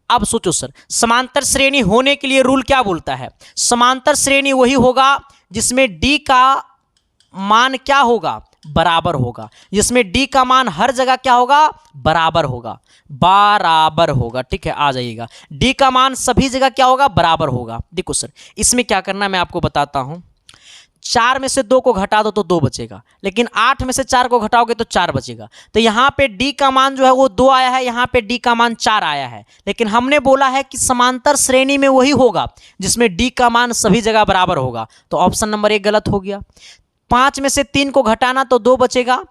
अब सोचो सर, समांतर श्रेणी होने के लिए रूल क्या बोलता है, समांतर श्रेणी वही होगा जिसमें डी का मान क्या होगा बराबर होगा, जिसमें d का मान हर जगह क्या होगा बराबर होगा, बराबर होगा, ठीक है। आ जाइएगा d का मान सभी जगह क्या होगा बराबर होगा। देखो सर, इसमें क्या करना है मैं आपको बताता हूं, 4 में से 2 को घटा दो तो 2 बचेगा, लेकिन 8 में से 4 को घटाओगे तो 4 बचेगा, तो यहाँ पे d का मान जो है वो 2 आया है, यहाँ पे d का मान 4 आया है, लेकिन हमने बोला है कि समांतर श्रेणी में वही होगा जिसमें d का मान सभी जगह बराबर होगा, तो ऑप्शन नंबर 1 गलत हो गया। 5 में से 3 को घटाना तो 2 बचेगा,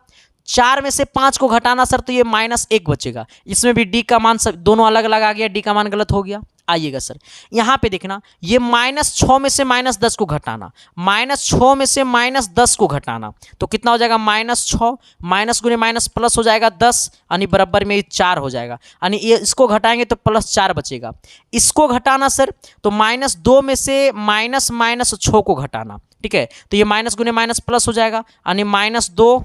4 में से 5 को घटाना सर तो ये -1 बचेगा, इसमें भी d का मान सब दोनों अलग अलग आ गया, d का मान गलत हो गया। आइएगा सर, यहाँ पे देखना ये -6 में से -10 को घटाना, -6 में से -10 को घटाना तो कितना हो जाएगा -6, माइनस गुने माइनस प्लस हो जाएगा 10, यानी बराबर में 4 हो जाएगा, यानी ये इसको घटाएंगे तो +4 बचेगा। इसको घटाना सर तो -2 में से -6 को घटाना, ठीक है, तो ये माइनस गुने माइनस प्लस हो जाएगा, यानी -2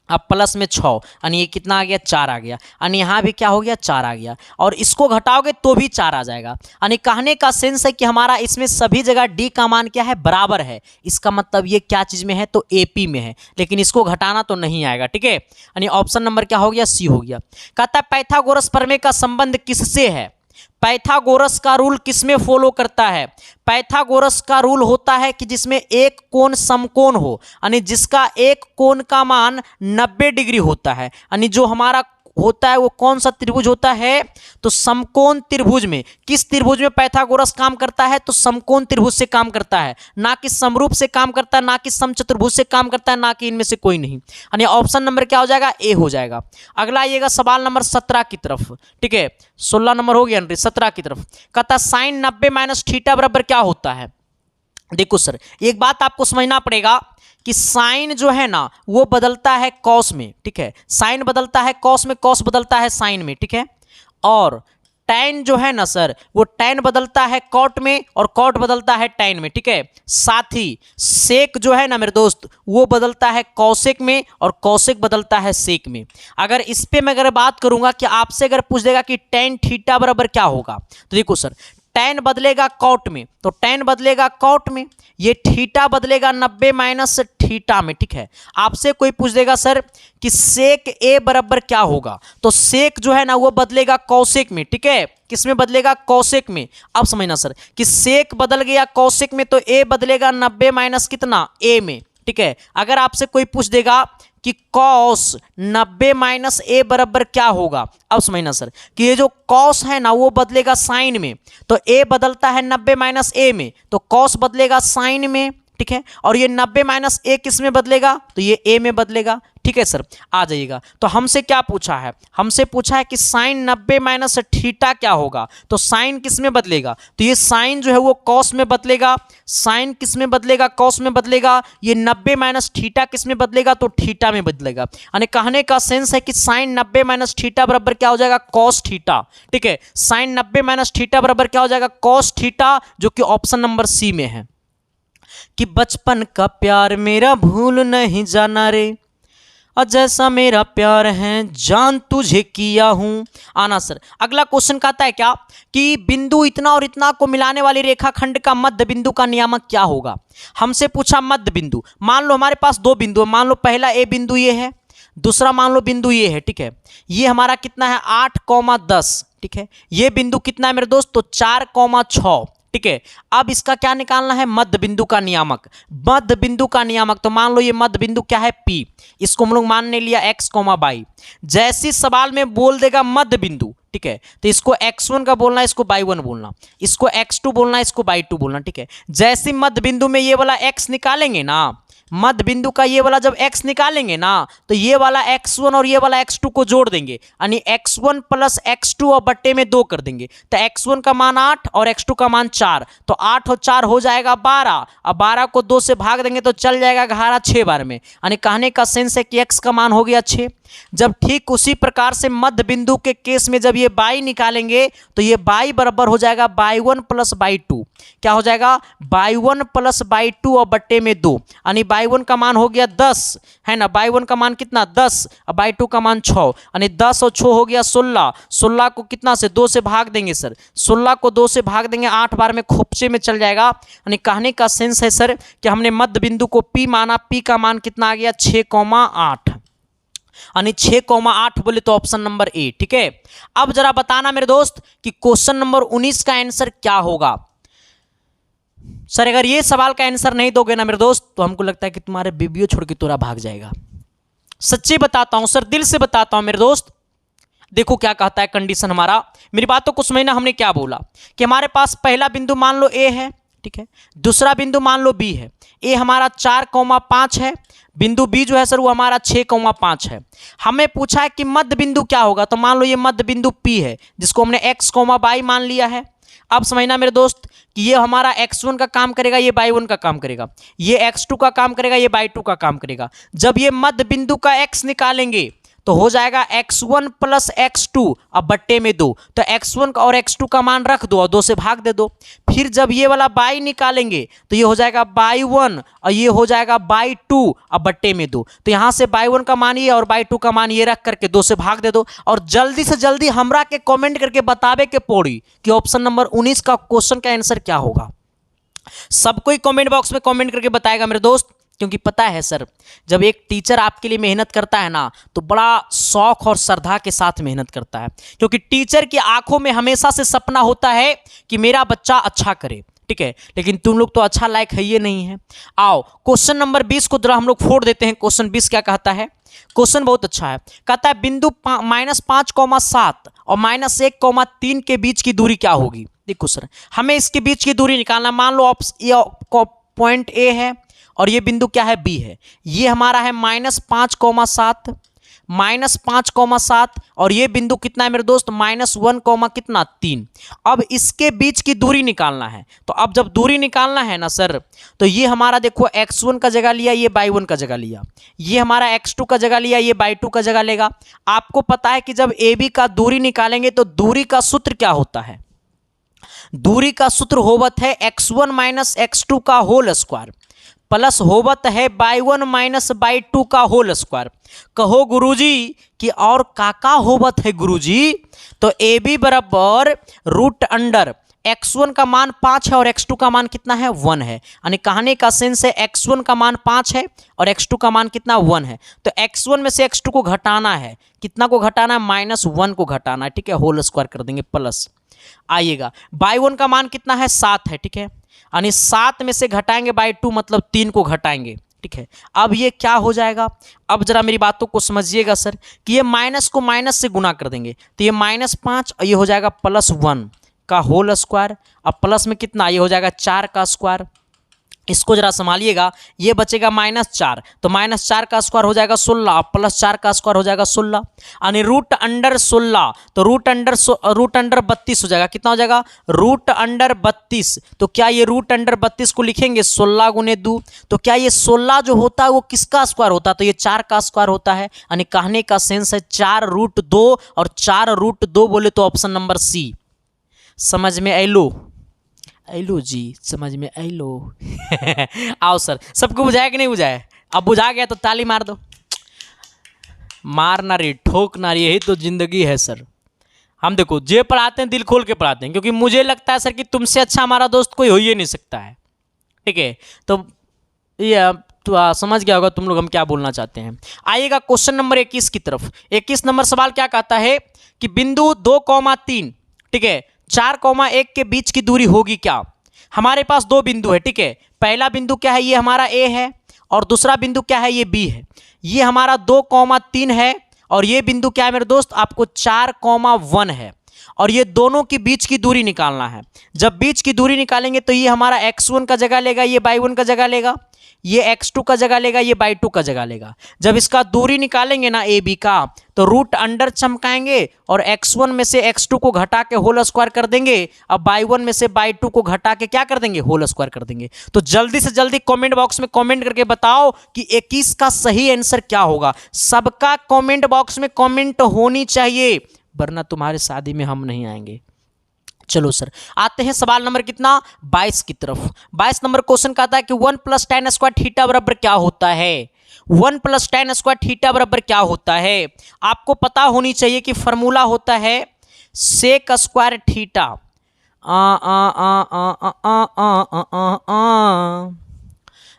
अब प्लस में 6, यानी ये कितना आ गया 4 आ गया, यानी यहाँ भी क्या हो गया 4 आ गया, और इसको घटाओगे तो भी 4 आ जाएगा, यानी कहने का सेंस है कि हमारा इसमें सभी जगह d का मान क्या है बराबर है, इसका मतलब ये क्या चीज़ में है तो AP में है, लेकिन इसको घटाना तो नहीं आएगा, ठीक है, यानी ऑप्शन नंबर क्या हो गया सी हो गया। कहता है पाइथागोरस प्रमेय का संबंध किससे है, पाइथागोरस का रूल किसमें फॉलो करता है, पाइथागोरस का रूल होता है कि जिसमें एक कोण समकोण हो, यानी जिसका एक कोण का मान 90 डिग्री होता है, यानी जो हमारा होता है वो कौन सा त्रिभुज होता है तो समकोण त्रिभुज में। किस त्रिभुज में पाइथागोरस काम करता है तो समकोण त्रिभुज से काम करता है, ना कि समरूप से काम करता है, ना कि समचतुर्भुज से काम करता है, ना कि इनमें से कोई नहीं, यानी ऑप्शन नंबर क्या हो जाएगा ए हो जाएगा। अगला आइएगा सवाल नंबर 17 की तरफ, ठीक है, 16 नंबर हो गया 17 की तरफ। कहता sin 90 - थीटा बराबर क्या होता है। देखो सर, एक बात आपको समझना पड़ेगा कि साइन जो है ना वो बदलता है कॉस में, ठीक है, साइन बदलता है कॉस में, कॉस बदलता है साइन में, ठीक है, और टैन जो है ना सर, वो टैन बदलता है कॉट में और कॉट बदलता है टैन में, ठीक है। साथ ही सेक जो है ना मेरे दोस्त, वो बदलता है कौसेक में और कौसेक बदलता है सेक में। अगर इस पे मैं अगर बात करूंगा कि आपसे अगर पूछ देगा कि टैन थीटा बराबर क्या होगा, तो देखो सर, टैन बदलेगा कॉट में, तो टैन बदलेगा कॉट में, ये थीटा बदलेगा 90 माइनस थीटा में, ठीक है। आपसे कोई पूछ देगा सर कि सेक ए बराबर क्या होगा, तो सेक जो है ना वो बदलेगा कौसेक में, ठीक है। किस में बदलेगा? कौसेक में। अब समझना सर कि सेक बदल गया कौसेक में, तो ए बदलेगा 90 माइनस कितना? ए में, ठीक है। अगर आपसे कोई पूछ देगा कि कॉस 90 माइनस ए बराबर क्या होगा, अब समझना सर कि ये जो कॉस है ना वो बदलेगा साइन में, तो ए बदलता है 90 माइनस ए में, तो कॉस बदलेगा साइन में, ठीक है। और ये 90 माइनस ए किस में बदलेगा? तो ये ए में बदलेगा, ठीक है सर। आ जाइएगा, तो हमसे क्या पूछा है? हमसे पूछा है कि साइन 90 माइनस थीटा क्या होगा, तो साइन किस में बदलेगा? तो ये साइन जो है वो कॉस में बदलेगा, साइन किस में बदलेगा? कॉस में बदलेगा। ये 90 माइनस थीटा किस में बदलेगा? तो थीटा में बदलेगा। यानी कहने का सेंस है कि साइन 90 माइनस थीटा बराबर क्या हो जाएगा? कॉस थीटा, ठीक है। साइन 90 माइनस थीटा बराबर क्या हो जाएगा? कॉस थीटा, जो कि ऑप्शन नंबर सी में है। कि बचपन का प्यार मेरा भूल नहीं जाना रे, और जैसा मेरा प्यार है जान तुझे किया हूं। आना सर, अगला क्वेश्चन कहता है क्या कि बिंदु इतना और इतना को मिलाने वाली रेखाखंड का मध्य बिंदु का नियामक क्या होगा। हमसे पूछा मध्य बिंदु। मान लो हमारे पास दो बिंदु है, मान लो पहला ए बिंदु ये है, दूसरा मान लो बिंदु ये है, ठीक है। ये हमारा कितना है? 8,10, ठीक है। ये बिंदु कितना है मेरे दोस्त? तो 4,6, ठीक है। अब इसका क्या निकालना है? मध्य बिंदु का नियामक। मध्य बिंदु का नियामक, तो मान लो ये मध्य बिंदु क्या है? P। इसको हम लोग मानने लिया x, y। जैसी सवाल में बोल देगा मध्य बिंदु, ठीक है, तो इसको x1 का बोलना, इसको y1 बोलना, इसको x2 बोलना, इसको y2 बोलना, ठीक है। जैसी मध्य बिंदु में ये वाला x निकालेंगे ना, मध्य बिंदु का ये वाला जब x निकालेंगे ना, तो ये वाला x1 और ये वाला x2 को जोड़ देंगे, यानी x1 प्लस x2 और बट्टे में 2 कर देंगे, तो x1 का मान 8 और x2 का मान 4, तो 8 और 4 हो जाएगा 12, अब 12 को 2 से भाग देंगे तो चल जाएगा 11 6 बार में। यानी कहने का सेंस है कि x का मान हो गया 6। जब ठीक उसी प्रकार से मध्य बिंदु के केस में जब ये y निकालेंगे, तो ये y बराबर हो जाएगा y1 प्लस y2। क्या हो जाएगा? y1 प्लस y2 और बट्टे में 2, यानी y1 का मान हो गया 10, है ना। y1 का मान कितना? 10, और y2 का मान 6, यानी 10 और 6 हो गया 16। 16 को कितना से? 2 से भाग देंगे सर, 16 को 2 से भाग देंगे 8 बार में खोपचे में चल जाएगा। यानी कहने का सेंस है सर कि हमने मध्य बिंदु को P माना, P का मान कितना आ गया? 6,8, यानी 6,8 बोले तो ऑप्शन नंबर ए, ठीक है। अब जरा बताना मेरे दोस्त कि क्वेश्चन नंबर 19 का आंसर क्या होगा। सर अगर ये सवाल का आंसर नहीं दोगे ना मेरे दोस्त, तो हमको लगता है कि तुम्हारे बीबीओ छोड़ के तोरा भाग जाएगा। सच्ची बताता हूं सर, दिल से बताता हूं मेरे दोस्त। देखो क्या कहता है कंडीशन हमारा, मेरी बातों को समझना। हमने क्या बोला कि हमारे पास पहला बिंदु मान लो ए है, ठीक है, दूसरा बिंदु मान लो बी है। ए हमारा 4,5 है, बिंदु बी जो है सर वो हमारा 6,5 है। हमें पूछा है कि मध्य बिंदु क्या होगा, तो मान लो ये मध्य बिंदु P है, जिसको हमने x, y मान लिया है। अब समझना मेरे दोस्त कि ये हमारा x1 का काम करेगा, ये y1 का काम करेगा, ये x2 का काम करेगा, ये y2 का काम करेगा। जब ये मध्य बिंदु का x निकालेंगे तो हो जाएगा x1 प्लस x2 अब बट्टे में 2, तो x1 और x2 का मान रख दो और 2 से भाग दे दो। फिर जब ये वाला y निकालेंगे तो ये हो जाएगा y1 और ये हो जाएगा y2 अब बट्टे में 2, तो यहाँ से y1 का मान ये और y2 का मान ये रख करके 2 से भाग दे दो। और जल्दी से जल्दी हमरा के कमेंट करके बतावे के पड़ी कि ऑप्शन नंबर 19 का क्वेश्चन का आंसर क्या होगा। सब कोई कमेंट बॉक्स में कमेंट करके बताएगा मेरे दोस्त, क्योंकि पता है सर जब एक टीचर आपके लिए मेहनत करता है ना, तो बड़ा शौक और श्रद्धा के साथ मेहनत करता है, क्योंकि टीचर की आंखों में हमेशा से सपना होता है कि मेरा बच्चा अच्छा करे, ठीक है। लेकिन तुम लोग तो अच्छा लायक है ये नहीं है। आओ क्वेश्चन नंबर 20 को जरा हम लोग फोड़ देते हैं। क्वेश्चन 20 क्या कहता है? क्वेश्चन बहुत अच्छा है, कहता है बिंदु -5,7 और -1,3 के बीच की दूरी क्या होगी। देखो सर हमें इसके बीच की दूरी निकालना। मान लो पॉइंट ए है और ये बिंदु क्या है? बी है। ये हमारा है -5,7 -5,7 और ये बिंदु कितना है मेरे दोस्त -1, कितना 3। अब इसके बीच की दूरी निकालना है। तो अब जब दूरी निकालना है ना सर, तो ये हमारा देखो x1 का जगह लिया, ये y1 का जगह लिया, ये हमारा x2 का जगह लिया, ये y2 का जगह लेगा। आपको पता है कि जब AB का दूरी निकालेंगे तो दूरी का सूत्र क्या होता है? दूरी का सूत्र होवत है x1 माइनस x2 का होल स्क्वायर प्लस होवत है y1 माइनस y2 का होल स्क्वायर। कहो गुरुजी कि और काका होवत है गुरुजी? तो ए बी बराबर रूट अंडर x1 का मान 5 है और x2 का मान कितना है 1 है। यानी कहने का सेंस है x1 का मान 5 है और x2 का मान कितना 1 है। तो x1 में से x2 को घटाना है, कितना को घटाना है? -1 को घटाना है, ठीक है। होल स्क्वायर कर देंगे प्लस आइएगा। y1 का मान कितना है 7 है, ठीक है। यानी 7 में से घटाएंगे y2 मतलब 3 को घटाएंगे, ठीक है। अब ये क्या हो जाएगा? अब जरा मेरी बातों को समझिएगा सर कि ये माइनस को माइनस से गुना कर देंगे तो ये -5 और ये हो जाएगा +1 का होल स्क्वायर। अब प्लस में कितना? ये हो जाएगा 4 का स्क्वायर। इसको जरा संभालिएगा, ये बचेगा -4 तो -4 का स्क्वायर हो जाएगा 16 प्लस 4 का स्क्वायर हो जाएगा 16 यानी रूट अंडर 16 तो रूट अंडर 32 हो जाएगा। कितना हो जाएगा? Root under 32। तो क्या ये रूट अंडर 32 को लिखेंगे 16 गुने 2? तो क्या ये 16 जो होता है वो किसका स्क्वायर होता है? तो ये 4 का स्क्वायर होता है। यानी कहने का सेंस है 4√2 और 4√2 बोले तो ऑप्शन नंबर सी। समझ में आइलो? आइलो जी, समझ में आइलो? आओ सर, सबको बुझाया कि नहीं बुझाया? अब बुझा गया तो ताली मार दो। मारना रे, ठोकना रे, यही तो जिंदगी है सर। हम देखो जे पढ़ाते हैं दिल खोल के पढ़ाते हैं, क्योंकि मुझे लगता है सर कि तुमसे अच्छा हमारा दोस्त कोई हो ही नहीं सकता है, ठीक है। तो ये तो समझ गया होगा तुम लोग हम क्या बोलना चाहते हैं। आइएगा क्वेश्चन नंबर 21 की तरफ। 21 नंबर सवाल क्या कहता है कि बिंदु 2,3, ठीक है, 4,1 के बीच की दूरी होगी क्या? हमारे पास दो बिंदु है, ठीक है। पहला बिंदु क्या है? ये हमारा ए है और दूसरा बिंदु क्या है? ये बी है। ये हमारा 2,3 है और ये बिंदु क्या है मेरे दोस्त? आपको 4,1 है और ये दोनों के बीच की दूरी निकालना है। जब बीच की दूरी निकालेंगे तो ये हमारा x1 का जगह लेगा, ये y1 का जगह लेगा, ये x2 का जगह लेगा, ये y2 का जगह लेगा। जब इसका दूरी निकालेंगे ना ए बी का तो रूट अंडर चमकाएंगे और x1 में से x2 को घटा के होल स्क्वायर कर देंगे। अब y1 में से y2 को घटा के क्या कर देंगे? होल स्क्वायर कर देंगे। तो जल्दी से जल्दी कमेंट बॉक्स में कमेंट करके बताओ कि 21 का सही आंसर क्या होगा। सबका कमेंट बॉक्स में कमेंट होनी चाहिए, वरना तुम्हारे शादी में हम नहीं आएंगे। चलो सर, आते हैं सवाल नंबर कितना 22 की तरफ। 22 नंबर क्वेश्चन कहता है कि 1 + tan स्क्वायर थीटा बराबर क्या होता है? 1 + tan स्क्वायर थीटा बराबर क्या होता है? आपको पता होनी चाहिए कि फॉर्मूला होता है सेक स्क्वायर थीटा।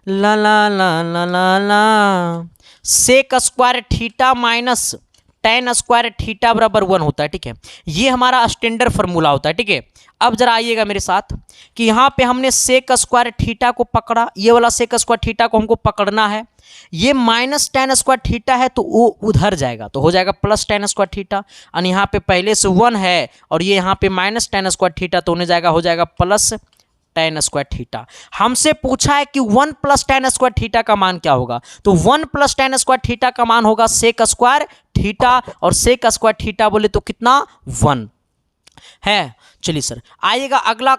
ला ला ला ला ला ला, sec square theta minus tan square theta बराबर 1 होता है, ठीक है। ये हमारा स्टैंडर्ड फार्मूला होता है, ठीक है। अब जरा आइएगा मेरे साथ कि यहाँ पे हमने सेक स्क्वायर थीटा को पकड़ा, ये वाला सेक स्क्वायर थीटा को हमको पकड़ना है। ये माइनस tan स्क्वायर थीटा है तो वो उधर जाएगा तो हो जाएगा प्लस tan स्क्वायर थीटा। और यहाँ पे पहले से 1 है और ये यहाँ पे माइनस tan स्क्वायर थीटा तो हो जाएगा प्लस tan स्क्वायर थीटा। हमसे पूछा है कि 1 + tan स्क्वायर थीटा का मान क्या होगा? तो 1 + tan स्क्वायर थीटा का मान होगा सेक स्क्वायर थीटा और सेक स्क्वायर थीटा बोले तो कितना 1 है। चलिए सर, आइएगा अगला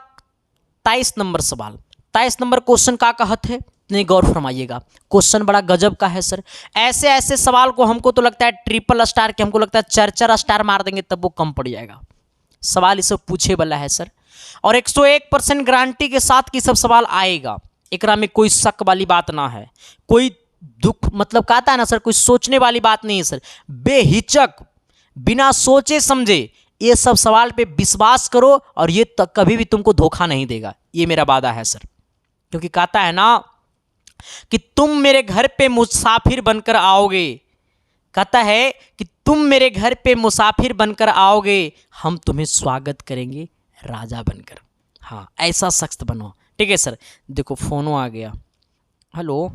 23 नंबर सवाल। 23 नंबर क्वेश्चन का कहत है, नहीं गौर फरमाइएगा, क्वेश्चन बड़ा गजब का है सर। ऐसे ऐसे सवाल को हमको तो लगता है ट्रिपल स्टार के, हमको लगता है 4 स्टार मार देंगे तब वो कम पड़ जाएगा। सवाल इसे पूछे वाला है सर और 101% गारंटी के साथ कि सब सवाल आएगा। एकरा में कोई शक वाली बात ना है, कोई दुख मतलब कहता है ना सर, कोई सोचने वाली बात नहीं है सर। बेहिचक बिना सोचे समझे ये सब सवाल पे विश्वास करो और ये तक कभी भी तुमको धोखा नहीं देगा, ये मेरा वादा है सर। क्योंकि कहता है ना कि तुम मेरे घर पे मुसाफिर बनकर आओगे, कहता है कि तुम मेरे घर पे मुसाफिर बनकर आओगे, हम तुम्हें स्वागत करेंगे राजा बनकर। हाँ, ऐसा शख्स बनो, ठीक है सर। देखो फोनो आ गया। हेलो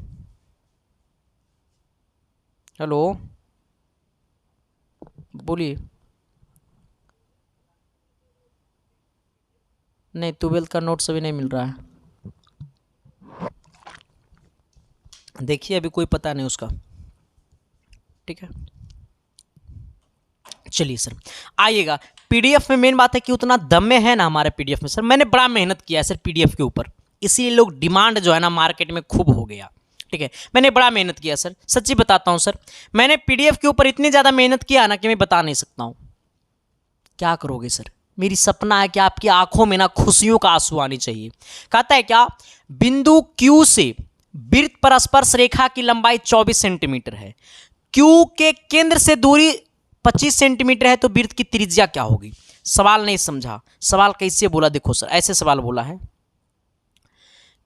हेलो, बोलिए। नहीं, 12th का नोट्स अभी नहीं मिल रहा है। देखिए अभी कोई पता नहीं उसका, ठीक है। चलिए सर आइएगा, पीडीएफ में मेन बात है कि उतना दम में है ना हमारे पीडीएफ में। सर मैंने बड़ा मेहनत किया है सर पीडीएफ के ऊपर, इसीलिए लोग डिमांड जो है ना मार्केट में खूब हो गया। ठीक है, मैंने बड़ा मेहनत किया सर, सच्ची बताता हूँ सर, मैंने पीडीएफ के ऊपर इतनी ज़्यादा मेहनत किया ना कि मैं बता नहीं सकता हूँ। क्या करोगे सर, मेरी सपना है कि आपकी आंखों में ना खुशियों का आंसू आनी चाहिए। कहता है क्या, बिंदु क्यू से वृत्त पर स्पर्श रेखा की लंबाई 24 सेंटीमीटर है, क्यू के केंद्र से दूरी 25 सेंटीमीटर है, तो वृत्त की त्रिज्या क्या होगी। सवाल नहीं समझा, सवाल कैसे बोला, देखो सर ऐसे सवाल बोला है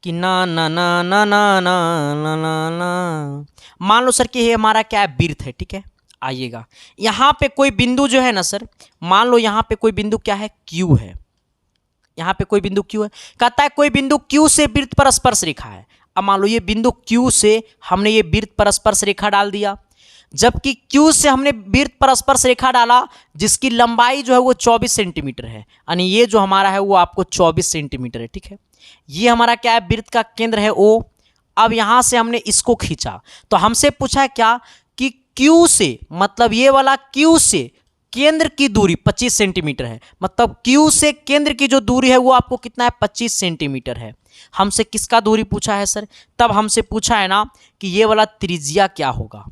कि ना ना ना ना ना ना ना ना ना, मान लो सर कि ये हमारा क्या है, वृत्त है। ठीक है, आइएगा यहाँ पे कोई बिंदु जो है ना सर, मान लो यहाँ पे कोई बिंदु क्या है, क्यू है, यहाँ पे कोई बिंदु क्यू है। कहता है कोई बिंदु क्यू से वृत्त पर स्पर्श रेखा है। अब मान लो ये बिंदु क्यू से हमने ये वृत्त पर स्पर्श रेखा डाल दिया, जबकि क्यू से हमने वृत्त पर स्पर्श रेखा डाला जिसकी लंबाई जो है वो 24 सेंटीमीटर है, यानी ये जो हमारा है वो आपको 24 सेंटीमीटर है। ठीक है, ये हमारा क्या है, वृत्त का केंद्र है ओ। अब यहां से हमने इसको खींचा तो हमसे पूछा है क्या कि क्यू से, मतलब ये वाला क्यू से केंद्र की दूरी 25 सेंटीमीटर है, मतलब क्यू से केंद्र की जो दूरी है वो आपको कितना है, 25 सेंटीमीटर है। हमसे किसका दूरी पूछा है सर, तब हमसे पूछा है ना कि ये वाला त्रिज्या क्या होगा,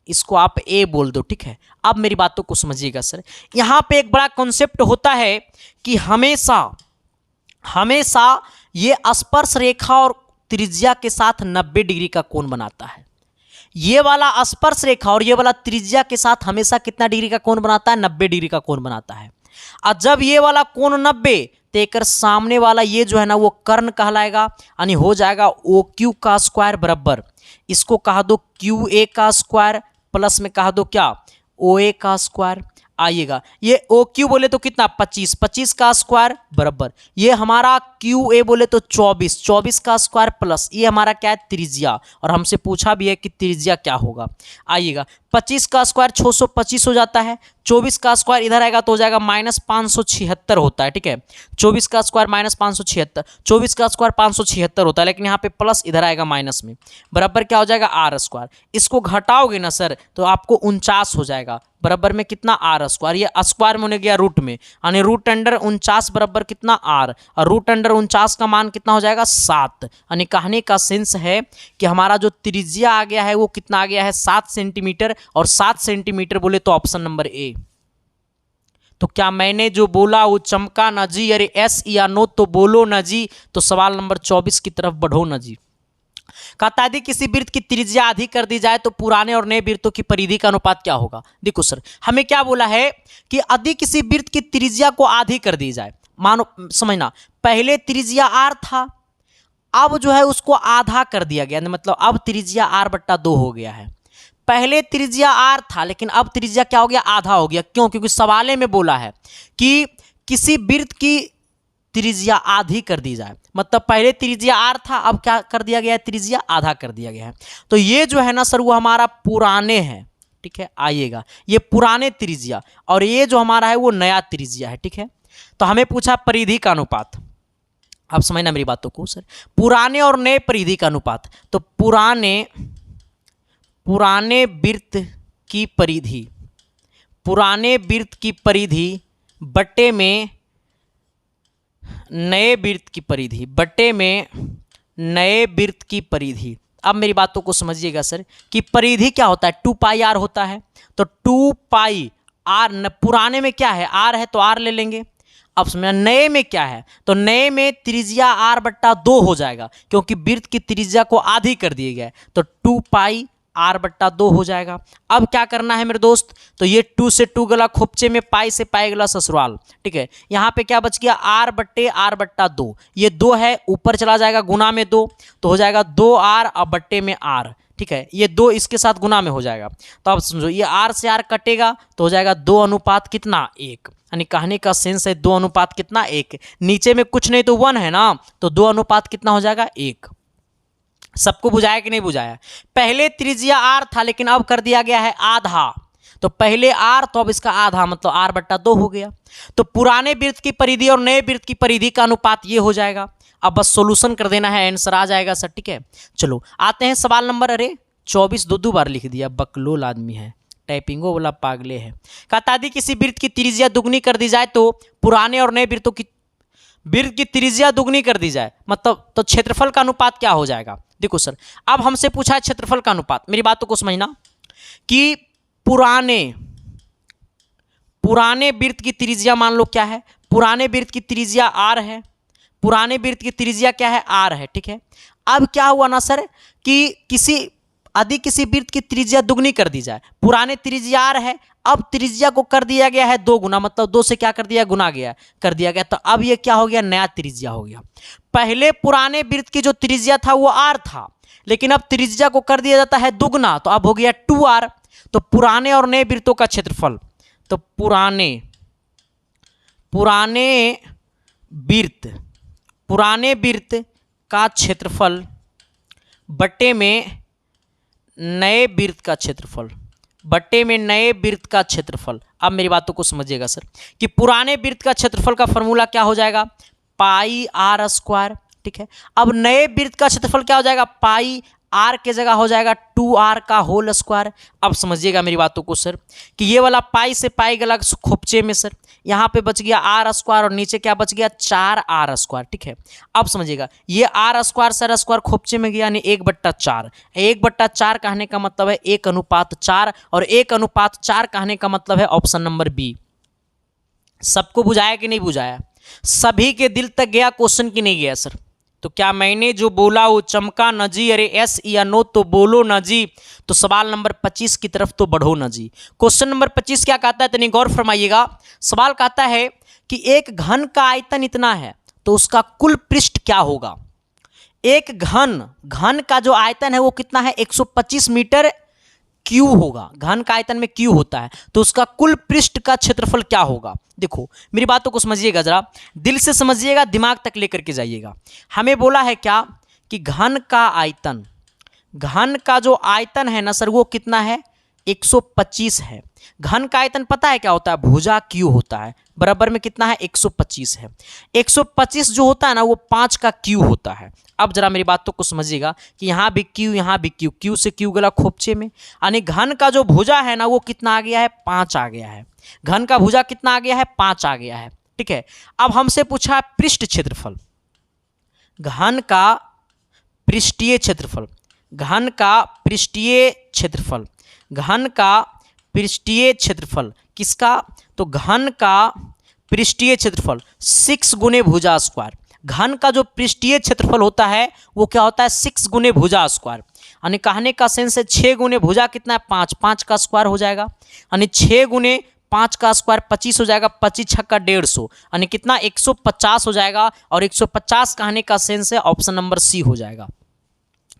इसको आप ए बोल दो। ठीक है, अब मेरी बातों को समझिएगा सर, यहां पे एक बड़ा कॉन्सेप्ट होता है कि हमेशा हमेशा ये स्पर्श रेखा और त्रिज्या के साथ 90 डिग्री का कोण बनाता है। ये वाला स्पर्श रेखा और ये वाला त्रिज्या के साथ हमेशा कितना डिग्री का कोण बनाता है, 90 डिग्री का कोण बनाता है। और जब ये वाला कोण 90, तो एक सामने वाला ये जो है ना वो कर्ण कहलाएगा, यानी हो जाएगा ओ क्यू का स्क्वायर बराबर, इसको कहा दो क्यू ए का स्क्वायर प्लस में कहा दो क्या, ओ ए का स्क्वायर। आइएगा ये ओ क्यू बोले तो कितना 25, 25 का स्क्वायर बराबर ये हमारा क्यू ए बोले तो 24, 24 का स्क्वायर प्लस ये हमारा क्या है, त्रिज्या। और हमसे पूछा भी है कि त्रिज्या क्या होगा। आइएगा 25 का स्क्वायर 625 हो जाता है, 24 का स्क्वायर इधर आएगा तो हो जाएगा -576 होता है। ठीक है, 24 का स्क्वायर -576, 24 का स्क्वायर 576 होता है, लेकिन यहाँ पे प्लस इधर आएगा माइनस में, बराबर क्या हो जाएगा आर स्क्वायर। इसको घटाओगे ना सर तो आपको 49 हो जाएगा, बराबर में कितना आर स्क्वायर, ये स्क्वायर में होने गया रूट में, यानी रूट अंडर 49 बराबर कितना आर, और रूट अंडर 49 का मान कितना हो जाएगा 7। यानी कहने का सेंस है कि हमारा जो त्रिज्या आ गया है वो कितना आ गया है 7 सेंटीमीटर, और 7 सेंटीमीटर बोले तो ऑप्शन नंबर ए। तो क्या मैंने जो बोला वो चमका ना जी, अरे एस या नो तो बोलो ना जी। तो सवाल नंबर 24 की तरफ बढ़ो ना जी। कहता यदि किसी वृत्त की त्रिज्या आधी कर दी जाए तो पुराने और नए वृत्तों की परिधि का अनुपात क्या होगा। देखो सर हमें क्या बोला है कि यदि किसी वृत्त की त्रिज्या को आधी कर दी जाए, मानो समझना पहले त्रिज्या आर था, अब जो है उसको आधा कर दिया गया, मतलब अब त्रिज्या r/2 हो गया है। पहले त्रिज्या आर था लेकिन अब त्रिज्या क्या हो गया, आधा हो गया। क्यों, क्योंकि सवाले में बोला है कि किसी वृत्त की त्रिज्या आधी कर दी जाए, मतलब पहले त्रिज्या आर था अब क्या कर दिया गया है, त्रिज्या आधा कर दिया गया है। तो ये जो है ना सर वो हमारा पुराने है। ठीक है, आइएगा ये पुराने त्रिज्या और ये जो हमारा है वो नया त्रिज्या है। ठीक है, तो हमें पूछा परिधि का अनुपात। आप समझना मेरी बातों को सर, पुराने और नए परिधि का अनुपात। तो पुराने वृत्त की परिधि, पुराने वृत्त की परिधि बट्टे में नए वृत्त की परिधि, बट्टे में नए वृत्त की परिधि। अब मेरी बातों को समझिएगा सर कि परिधि क्या होता है, 2πr होता है। तो 2πr, पुराने में क्या है आर है तो आर ले लेंगे। अब समझना नए में क्या है, तो नए में त्रिज्या r/2 हो जाएगा, क्योंकि वृत्त की त्रिज्या को आधी कर दिए गया है, तो 2πr/2 हो जाएगा। अब क्या करना है मेरे दोस्त, तो ये 2 से 2 गला खोपचे में, पाई से पाई गला ससुराल। ठीक है, यहाँ पे क्या बच गया r/r/2, ये 2 है ऊपर चला जाएगा गुना में 2, तो हो जाएगा 2r और बट्टे में r। ठीक है, ये 2 इसके साथ गुना में हो जाएगा। तो अब समझो ये r से r कटेगा तो हो जाएगा 2 अनुपात कितना 1, यानी कहने का सेंस है 2 अनुपात कितना 1। नीचे में कुछ नहीं तो 1 है ना, तो 2 अनुपात कितना हो जाएगा 1। सबको बुझाया कि नहीं बुझाया। पहले त्रिज्या r था लेकिन अब कर दिया गया है आधा, तो पहले r तो अब इसका आधा, मतलब r/2 हो गया। तो पुराने वृत्त की परिधि और नए वृत्त की परिधि का अनुपात ये हो जाएगा। अब बस सॉल्यूशन कर देना है, आंसर आ जाएगा सर। ठीक है, चलो आते हैं सवाल नंबर, अरे 24 दो बार लिख दिया, बकलोल आदमी है। टाइपिंगो वाला पागले है। कहता यदि किसी वृत्त की त्रिज्या दुगनी कर दी जाए तो पुराने और नए वृत्तों की वृत्त की त्रिज्या दुगनी कर दी जाए, मतलब तो क्षेत्रफल का अनुपात क्या हो जाएगा। देखो सर, अब हमसे पूछा है क्षेत्रफल का अनुपात। मेरी बातों को समझना कि पुराने वृत्त की त्रिज्या मान लो क्या है, पुराने वृत्त की त्रिज्या आर है, पुराने वृत्त की त्रिज्या क्या है, आर है, ठीक है। अब क्या हुआ ना सर कि किसी वृत्त की त्रिज्या दुगनी कर दी जाए, पुराने त्रिज्या आर है, अब त्रिज्या को कर दिया गया है 2 गुना, मतलब 2 से क्या कर दिया, गुना कर दिया गया, तो अब ये क्या हो गया, नया त्रिज्या हो गया। पहले पुराने वृत्त की जो त्रिज्या था वो आर था, लेकिन अब त्रिज्या को कर दिया जाता है दुगना, तो अब हो गया 2r। तो पुराने और नए वृत्तों का क्षेत्रफल, तो पुराने वृत्त का क्षेत्रफल बट्टे में नए वृत्त का क्षेत्रफल, अब मेरी बातों को समझिएगा सर कि पुराने वृत्त का क्षेत्रफल का फॉर्मूला क्या हो जाएगा, पाई आर स्क्वायर, ठीक है। अब नए वृत्त का क्षेत्रफल क्या हो जाएगा, पाई आर के जगह हो जाएगा 2r का होल स्क्वायर। अब समझिएगा मेरी बातों को सर कि ये वाला पाई से पाई गला खोपचे में सर, यहाँ पे बच गया आर स्क्वायर और नीचे क्या बच गया, 4r स्क्वायर, ठीक है। अब समझिएगा ये आर स्क्वायर सर स्क्वायर खोपचे में गया, यानी 1/4। 1/4 कहने का मतलब है 1:4, और 1:4 कहने का मतलब है ऑप्शन नंबर बी। सबको बुझाया कि नहीं बुझाया, सभी के दिल तक गया क्वेश्चन की नहीं गया सर। तो क्या मैंने जो बोला वो चमका न जी, अरे यस या नो तो बोलो न जी। तो सवाल नंबर 25 की तरफ तो बढ़ो न जी। क्वेश्चन नंबर 25 क्या कहता है, तनी गौर फरमाइएगा। सवाल कहता है कि एक घन का आयतन इतना है तो उसका कुल पृष्ठ क्या होगा। एक घन का जो आयतन है वो कितना है, 125 मीटर क्यू होगा। घन का आयतन में क्यू होता है तो उसका कुल पृष्ठ का क्षेत्रफल क्या होगा। देखो मेरी बातों को समझिएगा, जरा दिल से समझिएगा, दिमाग तक लेकर के जाइएगा। हमें बोला है क्या कि घन का जो आयतन है ना सर वो कितना है, 125 है। घन का आयतन पता है क्या होता है, भुजा क्यू होता है, बराबर में कितना है, 125 है। 125 जो होता है ना वो 5 का क्यू होता है। अब जरा मेरी बातों को समझिएगा कि यहाँ भी क्यू, यहाँ भी क्यू, क्यू से क्यू गला खोपचे में, यानी घन का जो भुजा है ना वो कितना आ गया है, 5 आ गया है। घन का भुजा कितना आ गया है, 5 आ गया है, ठीक है। अब हमसे पूछा है पृष्ठ क्षेत्रफल, घन का पृष्ठीय क्षेत्रफल, घन का पृष्ठीय क्षेत्रफल किसका, तो घन का पृष्ठीय क्षेत्रफल 6 गुने भुजा स्क्वायर। घन का जो पृष्ठीय क्षेत्रफल होता है वो क्या होता है, 6 गुने भुजा स्क्वायर। यानी कहने का सेंस है 6 गुने भुजा कितना है, 5 का स्क्वायर हो जाएगा, यानी 6 गुने 5 का स्क्वायर 25 हो जाएगा, 25 छक्का 150, यानी कितना 150 हो जाएगा। और 150 कहने का सेंस है ऑप्शन नंबर सी हो जाएगा,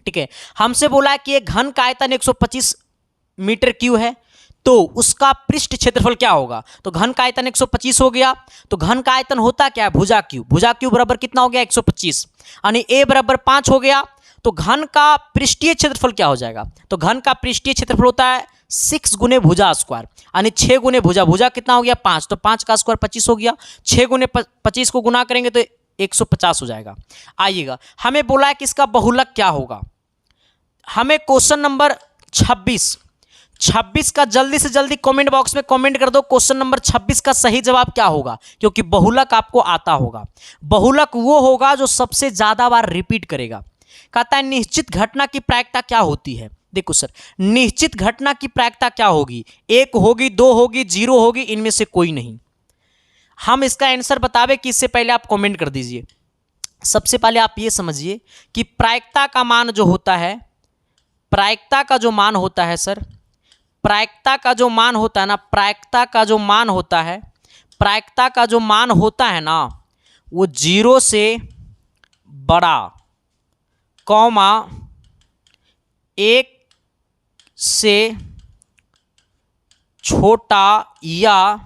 ठीक है। हमसे बोला है कि एक घन का आयतन 125 मीटर क्यू है तो उसका पृष्ठ क्षेत्रफल क्या होगा। तो घन का आयतन 125 हो गया, तो घन का आयतन होता क्या है, भुजा क्यू। भुजा क्यू बराबर कितना हो गया, 125, यानी a बराबर 5 हो गया। तो घन का पृष्ठीय क्षेत्रफल क्या हो जाएगा, तो घन का पृष्ठीय क्षेत्रफल होता है 6 गुने भुजा स्क्वायर, यानी 6 गुने भुजा, भुजा कितना हो गया 5, तो 5 का स्क्वायर 25 हो गया। 6 गुने 25 को गुना करेंगे तो 150 हो जाएगा। आइएगा, हमें बोला है कि इसका बहुलक क्या होगा। हमें क्वेश्चन नंबर 26 का जल्दी से जल्दी कमेंट बॉक्स में कमेंट कर दो, क्वेश्चन नंबर 26 का सही जवाब क्या होगा, क्योंकि बहुलक आपको आता होगा। बहुलक वो होगा जो सबसे ज्यादा बार रिपीट करेगा। कहता है निश्चित घटना की प्रायिकता क्या होती है। देखो सर, निश्चित घटना की प्रायिकता क्या होगी, 1 होगी, 2 होगी, 0 होगी, इनमें से कोई नहीं। हम इसका आंसर बतावे कि इससे पहले आप कमेंट कर दीजिए। सबसे पहले आप ये समझिए कि प्रायिकता का मान जो होता है, प्रायिकता का जो मान होता है सर, प्रायिकता का जो मान होता है ना, प्रायिकता का जो मान होता है, प्रायिकता का जो मान होता है ना वो 0 से बड़ा, कॉमा 1 से छोटा या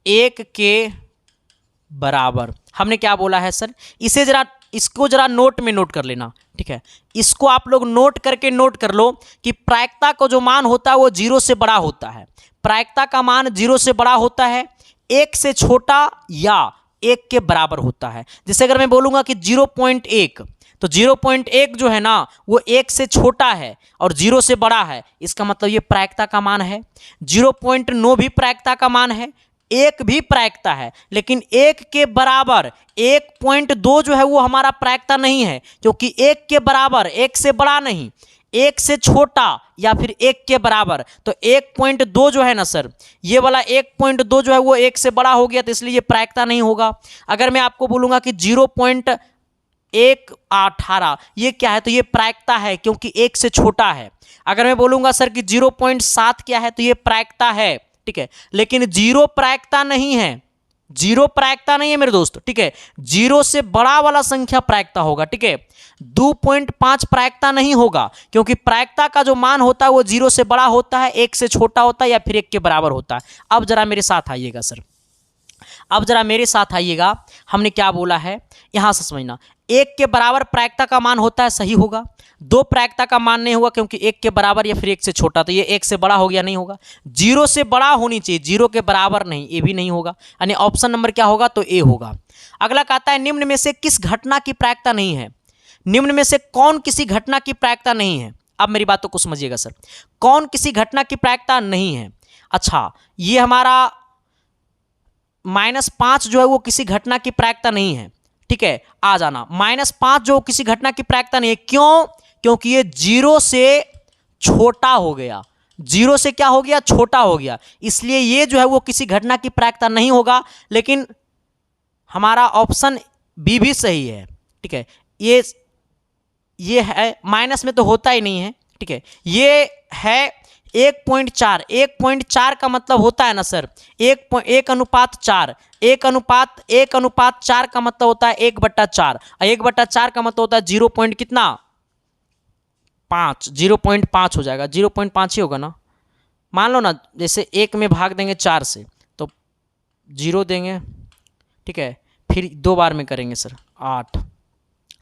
1 के बराबर। हमने क्या बोला है सर, इसको जरा नोट में नोट कर लेना, ठीक है। इसको आप लोग नोट कर लो कि प्रायिकता का जो मान होता है वो 0 से बड़ा होता है। प्रायिकता का मान 0 से बड़ा होता है, 1 से छोटा या 1 के बराबर होता है। जैसे अगर मैं बोलूंगा कि 0.1, तो 0.1 जो है ना वो 1 से छोटा है और 0 से बड़ा है, इसका मतलब ये प्रायिकता का मान है। 0.9 भी प्रायिकता का मान है, 1 भी प्रायिकता है, लेकिन 1 के बराबर 1.2 जो है वो हमारा प्रायिकता नहीं है, क्योंकि 1 के बराबर 1 से बड़ा नहीं, 1 से छोटा या फिर 1 के बराबर। तो 1.2 जो है ना सर, ये वाला 1.2 जो है वो 1 से बड़ा हो गया, तो इसलिए ये प्रायिकता नहीं होगा। अगर मैं आपको बोलूँगा कि 0.118 ये क्या है, तो ये प्रायिकता है क्योंकि 1 से छोटा है। अगर मैं बोलूँगा सर कि 0.7 क्या है, तो ये प्रायिकता है, ठीक है, लेकिन 0 प्रायिकता नहीं है, 0 प्रायिकता नहीं है मेरे दोस्त, ठीक है। 0 से बड़ा वाला संख्या प्रायिकता होगा, ठीक है। 2.5 प्रायिकता नहीं होगा, क्योंकि प्रायिकता का जो मान होता है वो 0 से बड़ा होता है, 1 से छोटा होता है या फिर 1 के बराबर होता है। अब जरा मेरे साथ आइएगा सर, अब जरा मेरे साथ आइएगा, हमने क्या बोला है यहां से समझना। 1 के बराबर प्रायिकता का मान होता है, सही होगा। 2 प्रायिकता का मान नहीं होगा क्योंकि 1 के बराबर या फिर 1 से छोटा, तो ये 1 से बड़ा हो गया, नहीं होगा। 0 से बड़ा होनी चाहिए, 0 के बराबर नहीं, ये भी नहीं होगा, यानी ऑप्शन नंबर क्या होगा, तो ए होगा। अगला कहता है निम्न में से किस घटना की प्रायिकता नहीं है, निम्न में से कौन किसी घटना की प्रायिकता नहीं है। अब मेरी बातों को समझिएगा सर, कौन किसी घटना की प्रायिकता नहीं है। अच्छा, ये हमारा -5 जो है वो किसी घटना की प्रायिकता नहीं है, ठीक है। आ जाना, -5 जो किसी घटना की प्रायिकता नहीं है, क्यों, क्योंकि ये 0 से छोटा हो गया, 0 से क्या हो गया, छोटा हो गया, इसलिए ये जो है वो किसी घटना की प्रायिकता नहीं होगा। लेकिन हमारा ऑप्शन बी भी सही है, ठीक है। ये है माइनस में तो होता ही नहीं है, ठीक है। ये है 1.4 का मतलब होता है ना सर 1:4, 1:4 का मतलब होता है 1/4, 1/4 का मतलब होता है 0 पॉइंट कितना 5, 0.5 हो जाएगा, 0.5 ही होगा ना। मान लो ना जैसे 1 में भाग देंगे 4 से तो 0 देंगे, ठीक है, फिर 2 बार में करेंगे सर 8,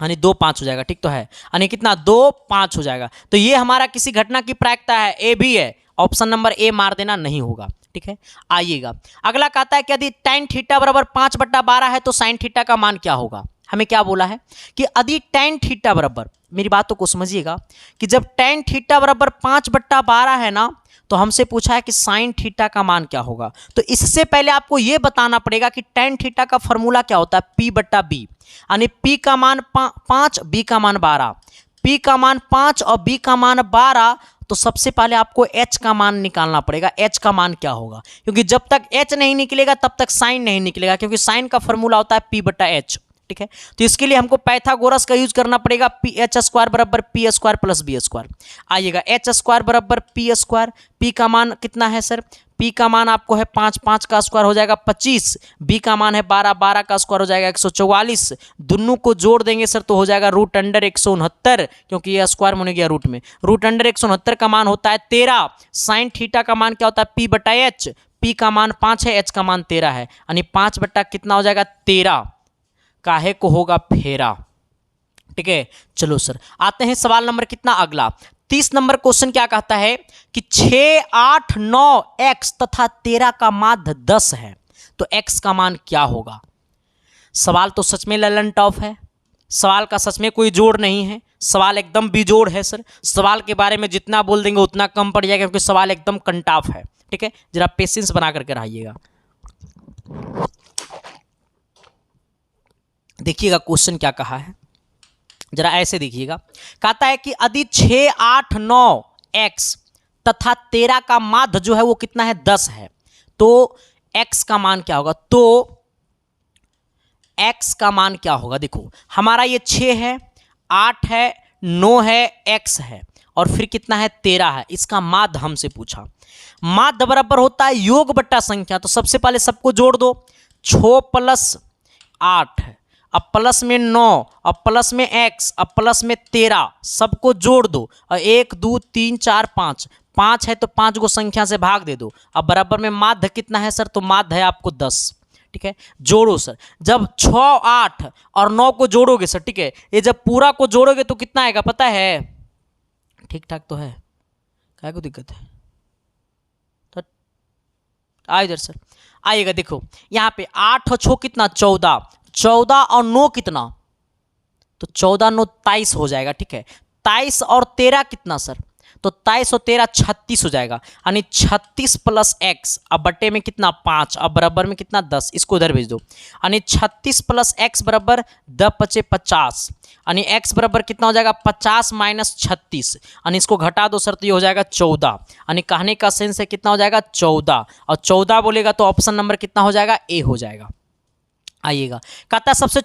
यानी 2 5 हो जाएगा, ठीक तो है, यानी कितना 2 5 हो जाएगा। तो ये हमारा किसी घटना की प्रायिकता है, ए भी है, ऑप्शन नंबर ए मार देना, नहीं होगा, ठीक है। आइएगा अगला कहता है कि यदि tan थीटा बराबर 5/12 है तो sin थीटा का मान क्या होगा। हमें क्या बोला है कि यदि tan थीटा बराबर, मेरी बातों को समझिएगा, कि जब tan थीटा बराबर 5/12 है ना, तो हमसे पूछा है कि sin थीटा का मान क्या होगा। तो इससे पहले आपको यह बताना पड़ेगा कि tan थीटा का फॉर्मूला क्या होता है, P/B, यानी P का मान 5, B का मान 12, P का मान 5 और B का मान 12। तो सबसे पहले आपको H का मान निकालना पड़ेगा, H का मान क्या होगा, क्योंकि जब तक H नहीं निकलेगा तब तक साइन नहीं निकलेगा, क्योंकि साइन का फॉर्मूला होता है P/H, ठीक है। तो इसके लिए हमको पाइथागोरस का यूज करना पड़ेगा, H² बराबर P² प्लस B²। आइएगा H² बराबर P², P का मान कितना है सर, P का मान आपको है 5, 5 का स्क्वायर हो जाएगा 25, B का मान है 12, 12 का स्क्वायर हो जाएगा 144, दोनों को जोड़ देंगे सर तो हो जाएगा √169, क्योंकि ये स्क्वायर में गया रूट में, √169 का मान होता है 13। साइन थीटा का मान क्या होता है P/H, P का मान 5 है, H का मान 13 है, यानी 5 बटा कितना हो जाएगा 13, काहे को होगा फेरा, ठीक है। चलो सर आते हैं सवाल नंबर कितना अगला, 30 नंबर क्वेश्चन क्या कहता है कि 6, 8, 9 x तथा 13 का माध्य 10 है, तो x का मान क्या होगा। सवाल तो सच में ललन टॉफ है, सवाल का सच में कोई जोड़ नहीं है, सवाल एकदम बेजोड़ है सर। सवाल के बारे में जितना बोल देंगे उतना कम पड़ जाएगा, क्योंकि सवाल एकदम कंटाफ है, ठीक है। जरा पेशेंस बना करके रहिएगा। देखिएगा क्वेश्चन क्या कहा है, जरा ऐसे देखिएगा, कहता है कि यदि 6, 8, 9 x तथा 13 का माध्य जो है वो कितना है 10 है, तो x का मान क्या होगा। तो x का मान क्या होगा, देखो हमारा ये 6 है, 8 है, 9 है, x है, और फिर कितना है 13 है, इसका माध्य हमसे पूछा। माध्य बराबर होता है योग बट्टा संख्या, तो सबसे पहले सबको जोड़ दो, 6 + 8 है, अब प्लस में 9, अब प्लस में x, अब प्लस में 13, सबको जोड़ दो, और 1 2 3 4 5, 5 है तो 5 को संख्या से भाग दे दो। अब बराबर में माध्य कितना है सर, तो माध्य है आपको 10, ठीक है। जोड़ो सर, जब 6, 8 और 9 को जोड़ोगे सर, ठीक है, ये जब पूरा को जोड़ोगे तो कितना आएगा पता है, ठीक ठाक तो है, क्या को दिक्कत है, तो आ इधर सर आइएगा। देखो यहाँ पे 8 और 6 कितना 14, 14 और 9 कितना, तो 14 9 23 हो जाएगा, ठीक है। 23 और 13 कितना सर, तो 23 और 13 36 हो जाएगा, यानी 36 प्लस एक्स, अब बट्टे में कितना 5, अब बराबर में कितना 10, इसको उधर भेज दो, यानी 36 प्लस एक्स बराबर 10 × 50, यानी एक्स बराबर कितना हो जाएगा 50 माइनस 36, यानी इसको घटा दो सर तो ये हो जाएगा 14, यानी कहने का सेंस है कितना हो जाएगा 14, और 14 बोलेगा तो ऑप्शन नंबर कितना हो जाएगा ए हो जाएगा। आइएगा, कहता है सबसे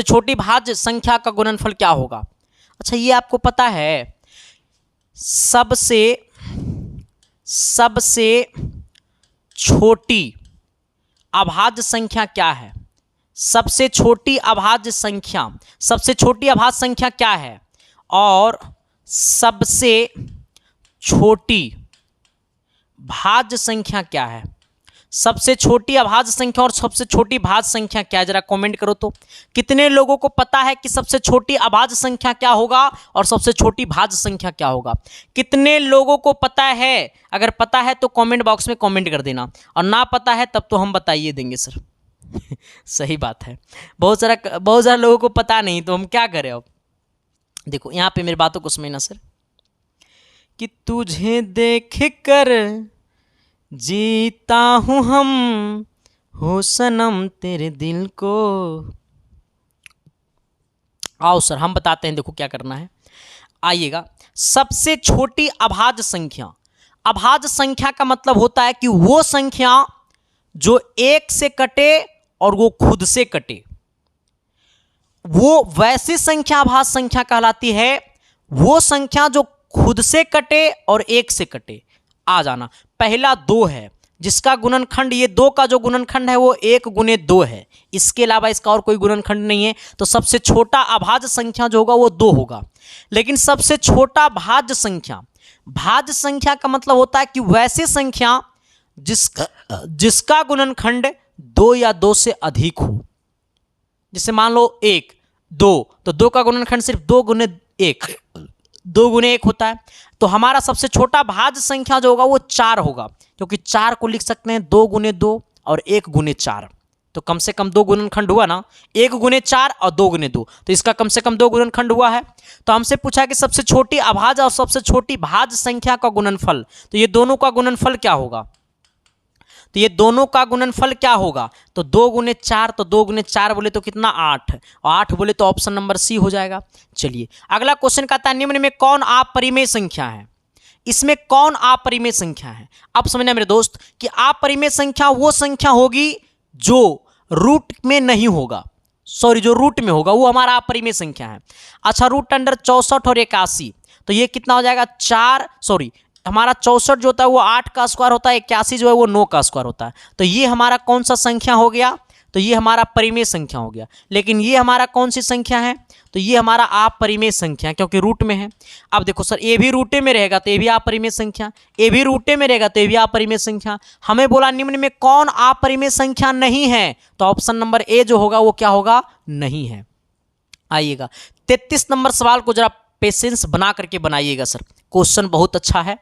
छोटी भाज्य संख्या का गुणनफल क्या होगा। अच्छा, ये आपको पता है सबसे छोटी अभाज्य संख्या क्या है, सबसे छोटी अभाज्य संख्या क्या है, और सबसे छोटी भाज्य संख्या क्या है, सबसे छोटी अभाज्य संख्या और सबसे छोटी भाज्य संख्या क्या है, जरा कमेंट करो तो। कितने लोगों को पता है कि सबसे छोटी अभाज्य संख्या क्या होगा और सबसे छोटी भाज्य संख्या क्या होगा, कितने लोगों को पता है। अगर पता है तो कमेंट बॉक्स में कमेंट कर देना, और ना पता है तब तो हम बताइए देंगे सर। सही बात है, बहुत सारा लोगों को पता नहीं, तो हम क्या करें। अब देखो यहाँ पे मेरी बातों को समझना सर, कि तुझे देख कर जीता हूं हम, हो सनम तेरे दिल को। आओ सर हम बताते हैं, देखो क्या करना है। आइएगा, सबसे छोटी अभाज्य संख्या का मतलब होता है कि वो संख्या जो एक से कटे और वो खुद से कटे, वो वैसी संख्या अभाज्य संख्या कहलाती है। वो संख्या जो खुद से कटे और एक से कटे। आ जाना, पहला 2 है जिसका गुणनखंड, ये 2 का जो गुणनखंड है वो 1 × 2 है, इसके अलावा इसका और कोई गुणनखंड नहीं है, तो सबसे छोटा अभाज्य संख्या जो होगा वो 2 होगा। लेकिन सबसे छोटा भाज्य संख्या का मतलब होता है कि वैसी संख्या जिसका गुणनखंड 2 या 2 से अधिक हो। जैसे मान लो 1 2, तो 2 का गुणनखंड सिर्फ 2 × 1, 2 × 1 होता है। तो हमारा सबसे छोटा भाज्य संख्या जो होगा वो 4 होगा, क्योंकि 4 को लिख सकते हैं 2 × 2 और 1 × 4, तो कम से कम 2 गुणनखंड हुआ ना, 1 × 4 और 2 × 2, तो इसका कम से कम 2 गुणनखंड हुआ है। तो हमसे पूछा कि सबसे छोटी अभाज्य और सबसे छोटी भाज्य संख्या का गुणनफल, तो ये दोनों का गुणनफल क्या होगा, तो ये दोनों का गुणनफल क्या होगा, तो 2 × 4, तो 2 × 4 बोले तो कितना 8, और 8 बोले तो ऑप्शन नंबर सी हो जाएगा। चलिए अगला क्वेश्चन कहता है, निम्न में कौन अपरिमेय संख्या है। इसमें कौन अपरिमेय संख्या है। अब समझना मेरे दोस्त कि अपरिमेय संख्या वो संख्या होगी जो रूट में नहीं होगा, जो रूट में होगा वो हमारा अपरिमेय संख्या है। अच्छा, √64 और 81, तो ये कितना हो जाएगा हमारा 64 जो होता है वो 8 का स्क्वायर होता है, 81 जो है वो 9 का स्क्वायर होता है। तो ये हमारा कौन सा संख्या हो गया, तो ये हमारा परिमेय संख्या हो गया। लेकिन ये हमारा कौन सी संख्या है, तो ये हमारा अपरिमेय संख्या, क्योंकि रूट में है। अब देखो सर, ए भी रूटे में रहेगा तो ये भी अपरिमेय संख्या, ए भी रूटे में रहेगा तो ये भी अपरिमेय संख्या। हमें बोला निम्न में कौन अपरिमेय संख्या नहीं है, तो ऑप्शन नंबर ए जो होगा वो क्या होगा, नहीं है। आइएगा 33 नंबर सवाल को जरा पेशेंस बना करके बनाइएगा सर, क्वेश्चन बहुत अच्छा है,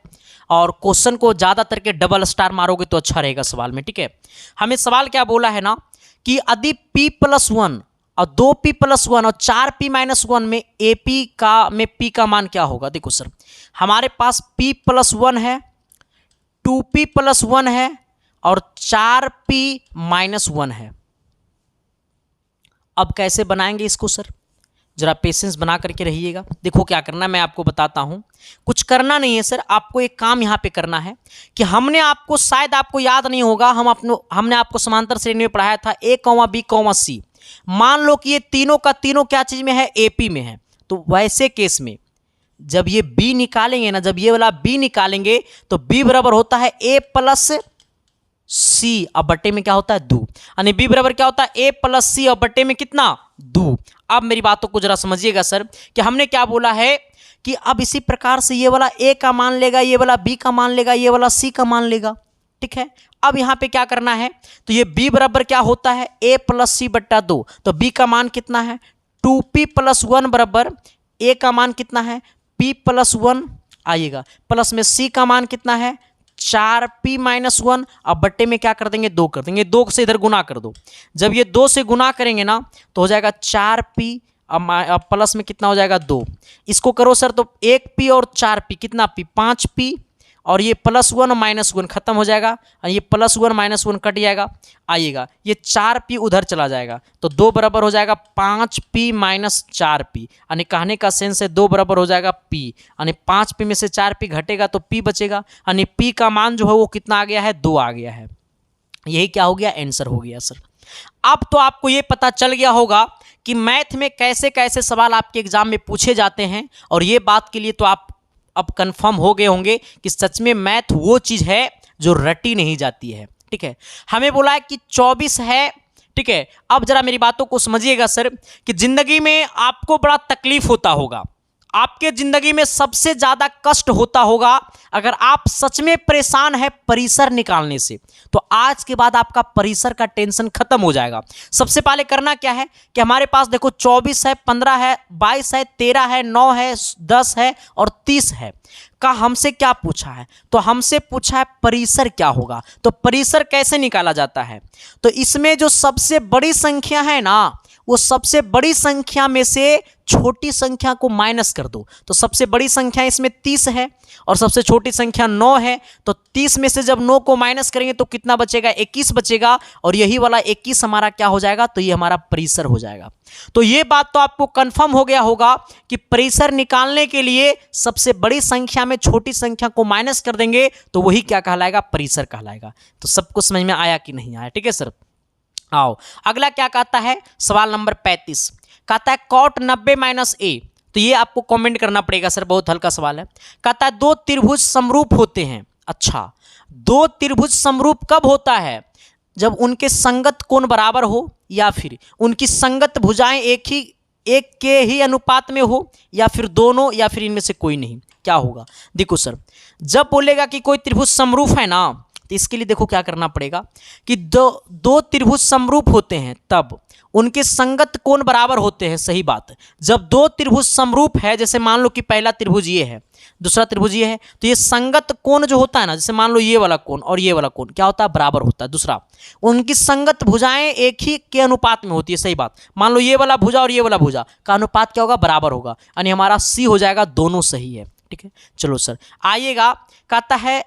और क्वेश्चन को ज़्यादातर के डबल स्टार मारोगे तो अच्छा रहेगा सवाल में, ठीक है। हमें सवाल क्या बोला है ना, कि यदि p+1 और 2p+1 और 4p-1 में p का मान क्या होगा। देखो सर, हमारे पास p+1 है, 2p+1 है और 4p-1 है। अब कैसे बनाएंगे इसको सर, जरा पेशेंस बना करके रहिएगा। देखो क्या करना है मैं आपको बताता हूं, कुछ करना नहीं है सर, आपको एक काम यहां पे करना है कि हमने आपको, शायद आपको याद नहीं होगा, हमने आपको समांतर श्रेणी में पढ़ाया था a, b, c। मान लो कि ये तीनों का तीनों क्या चीज में है, AP में है। तो वैसे केस में जब ये B निकालेंगे ना, जब ये वाला B निकालेंगे तो B बराबर होता है A+C, अब बट्टे में क्या होता है 2, यानी B बराबर क्या होता है A+C और बट्टे में कितना 2। अब मेरी बातों को जरा समझिएगा सर, कि हमने क्या बोला है कि अब इसी प्रकार से ये वाला A का मान लेगा, ये वाला B का मान लेगा, ये वाला C का मान लेगा, ठीक है। अब यहाँ पे क्या करना है, तो ये B बराबर क्या होता है A+C/2, तो B का मान कितना है 2p+1 बराबर A का मान कितना है p+1, आइएगा प्लस में C का मान कितना है 4p-1, अब बट्टे में क्या कर देंगे 2 कर देंगे, 2 से इधर गुना कर दो। जब ये 2 से गुना करेंगे ना तो हो जाएगा 4p अब प्लस में कितना हो जाएगा 2। इसको करो सर तो 1p और 4p कितना p 5p, और ये +1 और -1 खत्म हो जाएगा, और ये +1 -1 कट जाएगा, आइएगा ये 4p उधर चला जाएगा तो 2 बराबर हो जाएगा 5p - 4p, यानी कहने का सेंस है 2 बराबर हो जाएगा p, यानी 5p में से 4p घटेगा तो p बचेगा, यानी p का मान जो है वो कितना आ गया है 2 आ गया है। यही क्या हो गया आंसर हो गया सर। अब तो आपको ये पता चल गया होगा कि मैथ में कैसे कैसे सवाल आपके एग्जाम में पूछे जाते हैं, और ये बात के लिए तो आप अब कंफर्म हो गए होंगे कि सच में मैथ वो चीज़ है जो रटी नहीं जाती है। ठीक है, हमें बोला है कि 24 है। ठीक है, अब जरा मेरी बातों को समझिएगा सर कि जिंदगी में आपको बड़ा तकलीफ होता होगा, आपके जिंदगी में सबसे ज्यादा कष्ट होता होगा अगर आप सच में परेशान है परिसर निकालने से, तो आज के बाद आपका परिसर का टेंशन खत्म हो जाएगा। सबसे पहले करना क्या है कि हमारे पास देखो 24 है, 15 है, 22 है, 13 है, 9 है, 10 है और 30 है। का हमसे क्या पूछा है? तो हमसे पूछा है परिसर क्या होगा। तो परिसर कैसे निकाला जाता है? तो इसमें जो सबसे बड़ी संख्या है ना, वो सबसे बड़ी संख्या में से छोटी संख्या को माइनस कर दो। तो सबसे बड़ी संख्या इसमें 30 है और सबसे छोटी संख्या 9 है, तो 30 में से जब 9 को माइनस करेंगे तो कितना बचेगा? 21 बचेगा, और यही वाला 21 हमारा क्या हो जाएगा? तो ये हमारा परिसर हो जाएगा। तो ये बात तो आपको कंफर्म हो गया होगा कि परिसर निकालने के लिए सबसे बड़ी संख्या में छोटी संख्या को माइनस कर देंगे तो वही क्या कहलाएगा? परिसर कहलाएगा। तो सबको समझ में आया कि नहीं आया? ठीक है सर, आओ अगला क्या कहता है, सवाल नंबर 35 कहता है cot 90 - a। तो ये आपको कमेंट करना पड़ेगा सर, बहुत हल्का सवाल है। कहता है दो त्रिभुज समरूप होते हैं। अच्छा, दो त्रिभुज समरूप कब होता है? जब उनके संगत कोण बराबर हो, या फिर उनकी संगत भुजाएं एक के ही अनुपात में हो, या फिर दोनों, या फिर इनमें से कोई नहीं। क्या होगा? देखो सर, जब बोलेगा कि कोई त्रिभुज समरूप है ना, तो इसके लिए देखो क्या करना पड़ेगा कि दो त्रिभुज समरूप होते हैं तब उनके संगत कोण बराबर होते हैं। सही बात। जब दो त्रिभुज समरूप है, जैसे मान लो कि पहला त्रिभुज ये है, दूसरा त्रिभुज ये है, तो ये संगत कोण जो होता है ना, जैसे मान लो ये वाला कोण और ये वाला कोण क्या होता है? बराबर होता है। दूसरा, उनकी संगत भुजाएं एक ही के अनुपात में होती है। सही बात। मान लो ये वाला भुजा और ये वाला भुजा का अनुपात क्या होगा? बराबर होगा, यानी हमारा सी हो जाएगा, दोनों सही है। ठीक है, चलो सर आइएगा। कहता है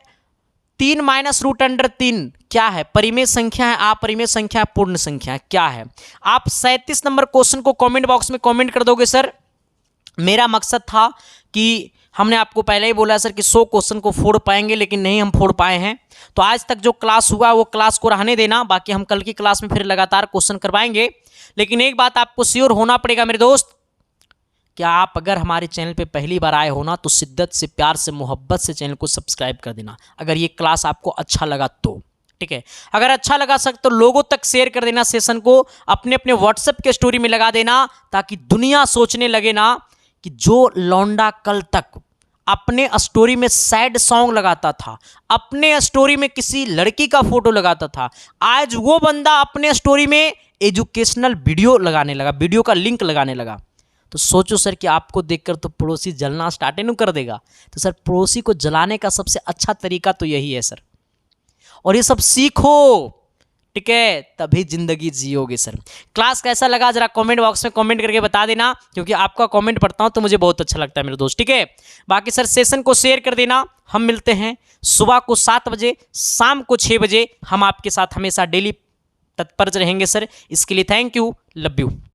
3 - √3 क्या है? परिमेय संख्या है, अपरिमेय संख्या है, पूर्ण संख्या है, क्या है? आप 37 नंबर क्वेश्चन को कमेंट बॉक्स में कमेंट कर दोगे सर। मेरा मकसद था कि हमने आपको पहले ही बोला सर कि 100 क्वेश्चन को फोड़ पाएंगे, लेकिन नहीं हम फोड़ पाए हैं। तो आज तक जो क्लास हुआ वो क्लास को रहने देना, बाकी हम कल की क्लास में फिर लगातार क्वेश्चन करवाएंगे। लेकिन एक बात आपको श्योर होना पड़ेगा मेरे दोस्त, क्या आप अगर हमारे चैनल पे पहली बार आए हो ना, तो शिद्दत से, प्यार से, मोहब्बत से चैनल को सब्सक्राइब कर देना अगर ये क्लास आपको अच्छा लगा तो। ठीक है, अगर अच्छा लगा सक तो लोगों तक शेयर कर देना, सेशन को अपने अपने व्हाट्सएप के स्टोरी में लगा देना, ताकि दुनिया सोचने लगे ना कि जो लौंडा कल तक अपने स्टोरी में सैड सॉन्ग लगाता था, अपने स्टोरी में किसी लड़की का फोटो लगाता था, आज वो बंदा अपने स्टोरी में एजुकेशनल वीडियो लगाने लगा, वीडियो का लिंक लगाने लगा। तो सोचो सर कि आपको देखकर तो पड़ोसी जलना स्टार्ट नहीं कर देगा। तो सर पड़ोसी को जलाने का सबसे अच्छा तरीका तो यही है सर, और ये सब सीखो। ठीक है, तभी जिंदगी जियोगे सर। क्लास कैसा लगा जरा कमेंट बॉक्स में कमेंट करके बता देना, क्योंकि आपका कमेंट पढ़ता हूं तो मुझे बहुत अच्छा लगता है मेरे दोस्त। ठीक है, बाकी सर सेशन को शेयर कर देना। हम मिलते हैं सुबह को 7 बजे, शाम को 6 बजे। हम आपके साथ हमेशा डेली तत्पर रहेंगे सर। इसके लिए थैंक यू, लव यू।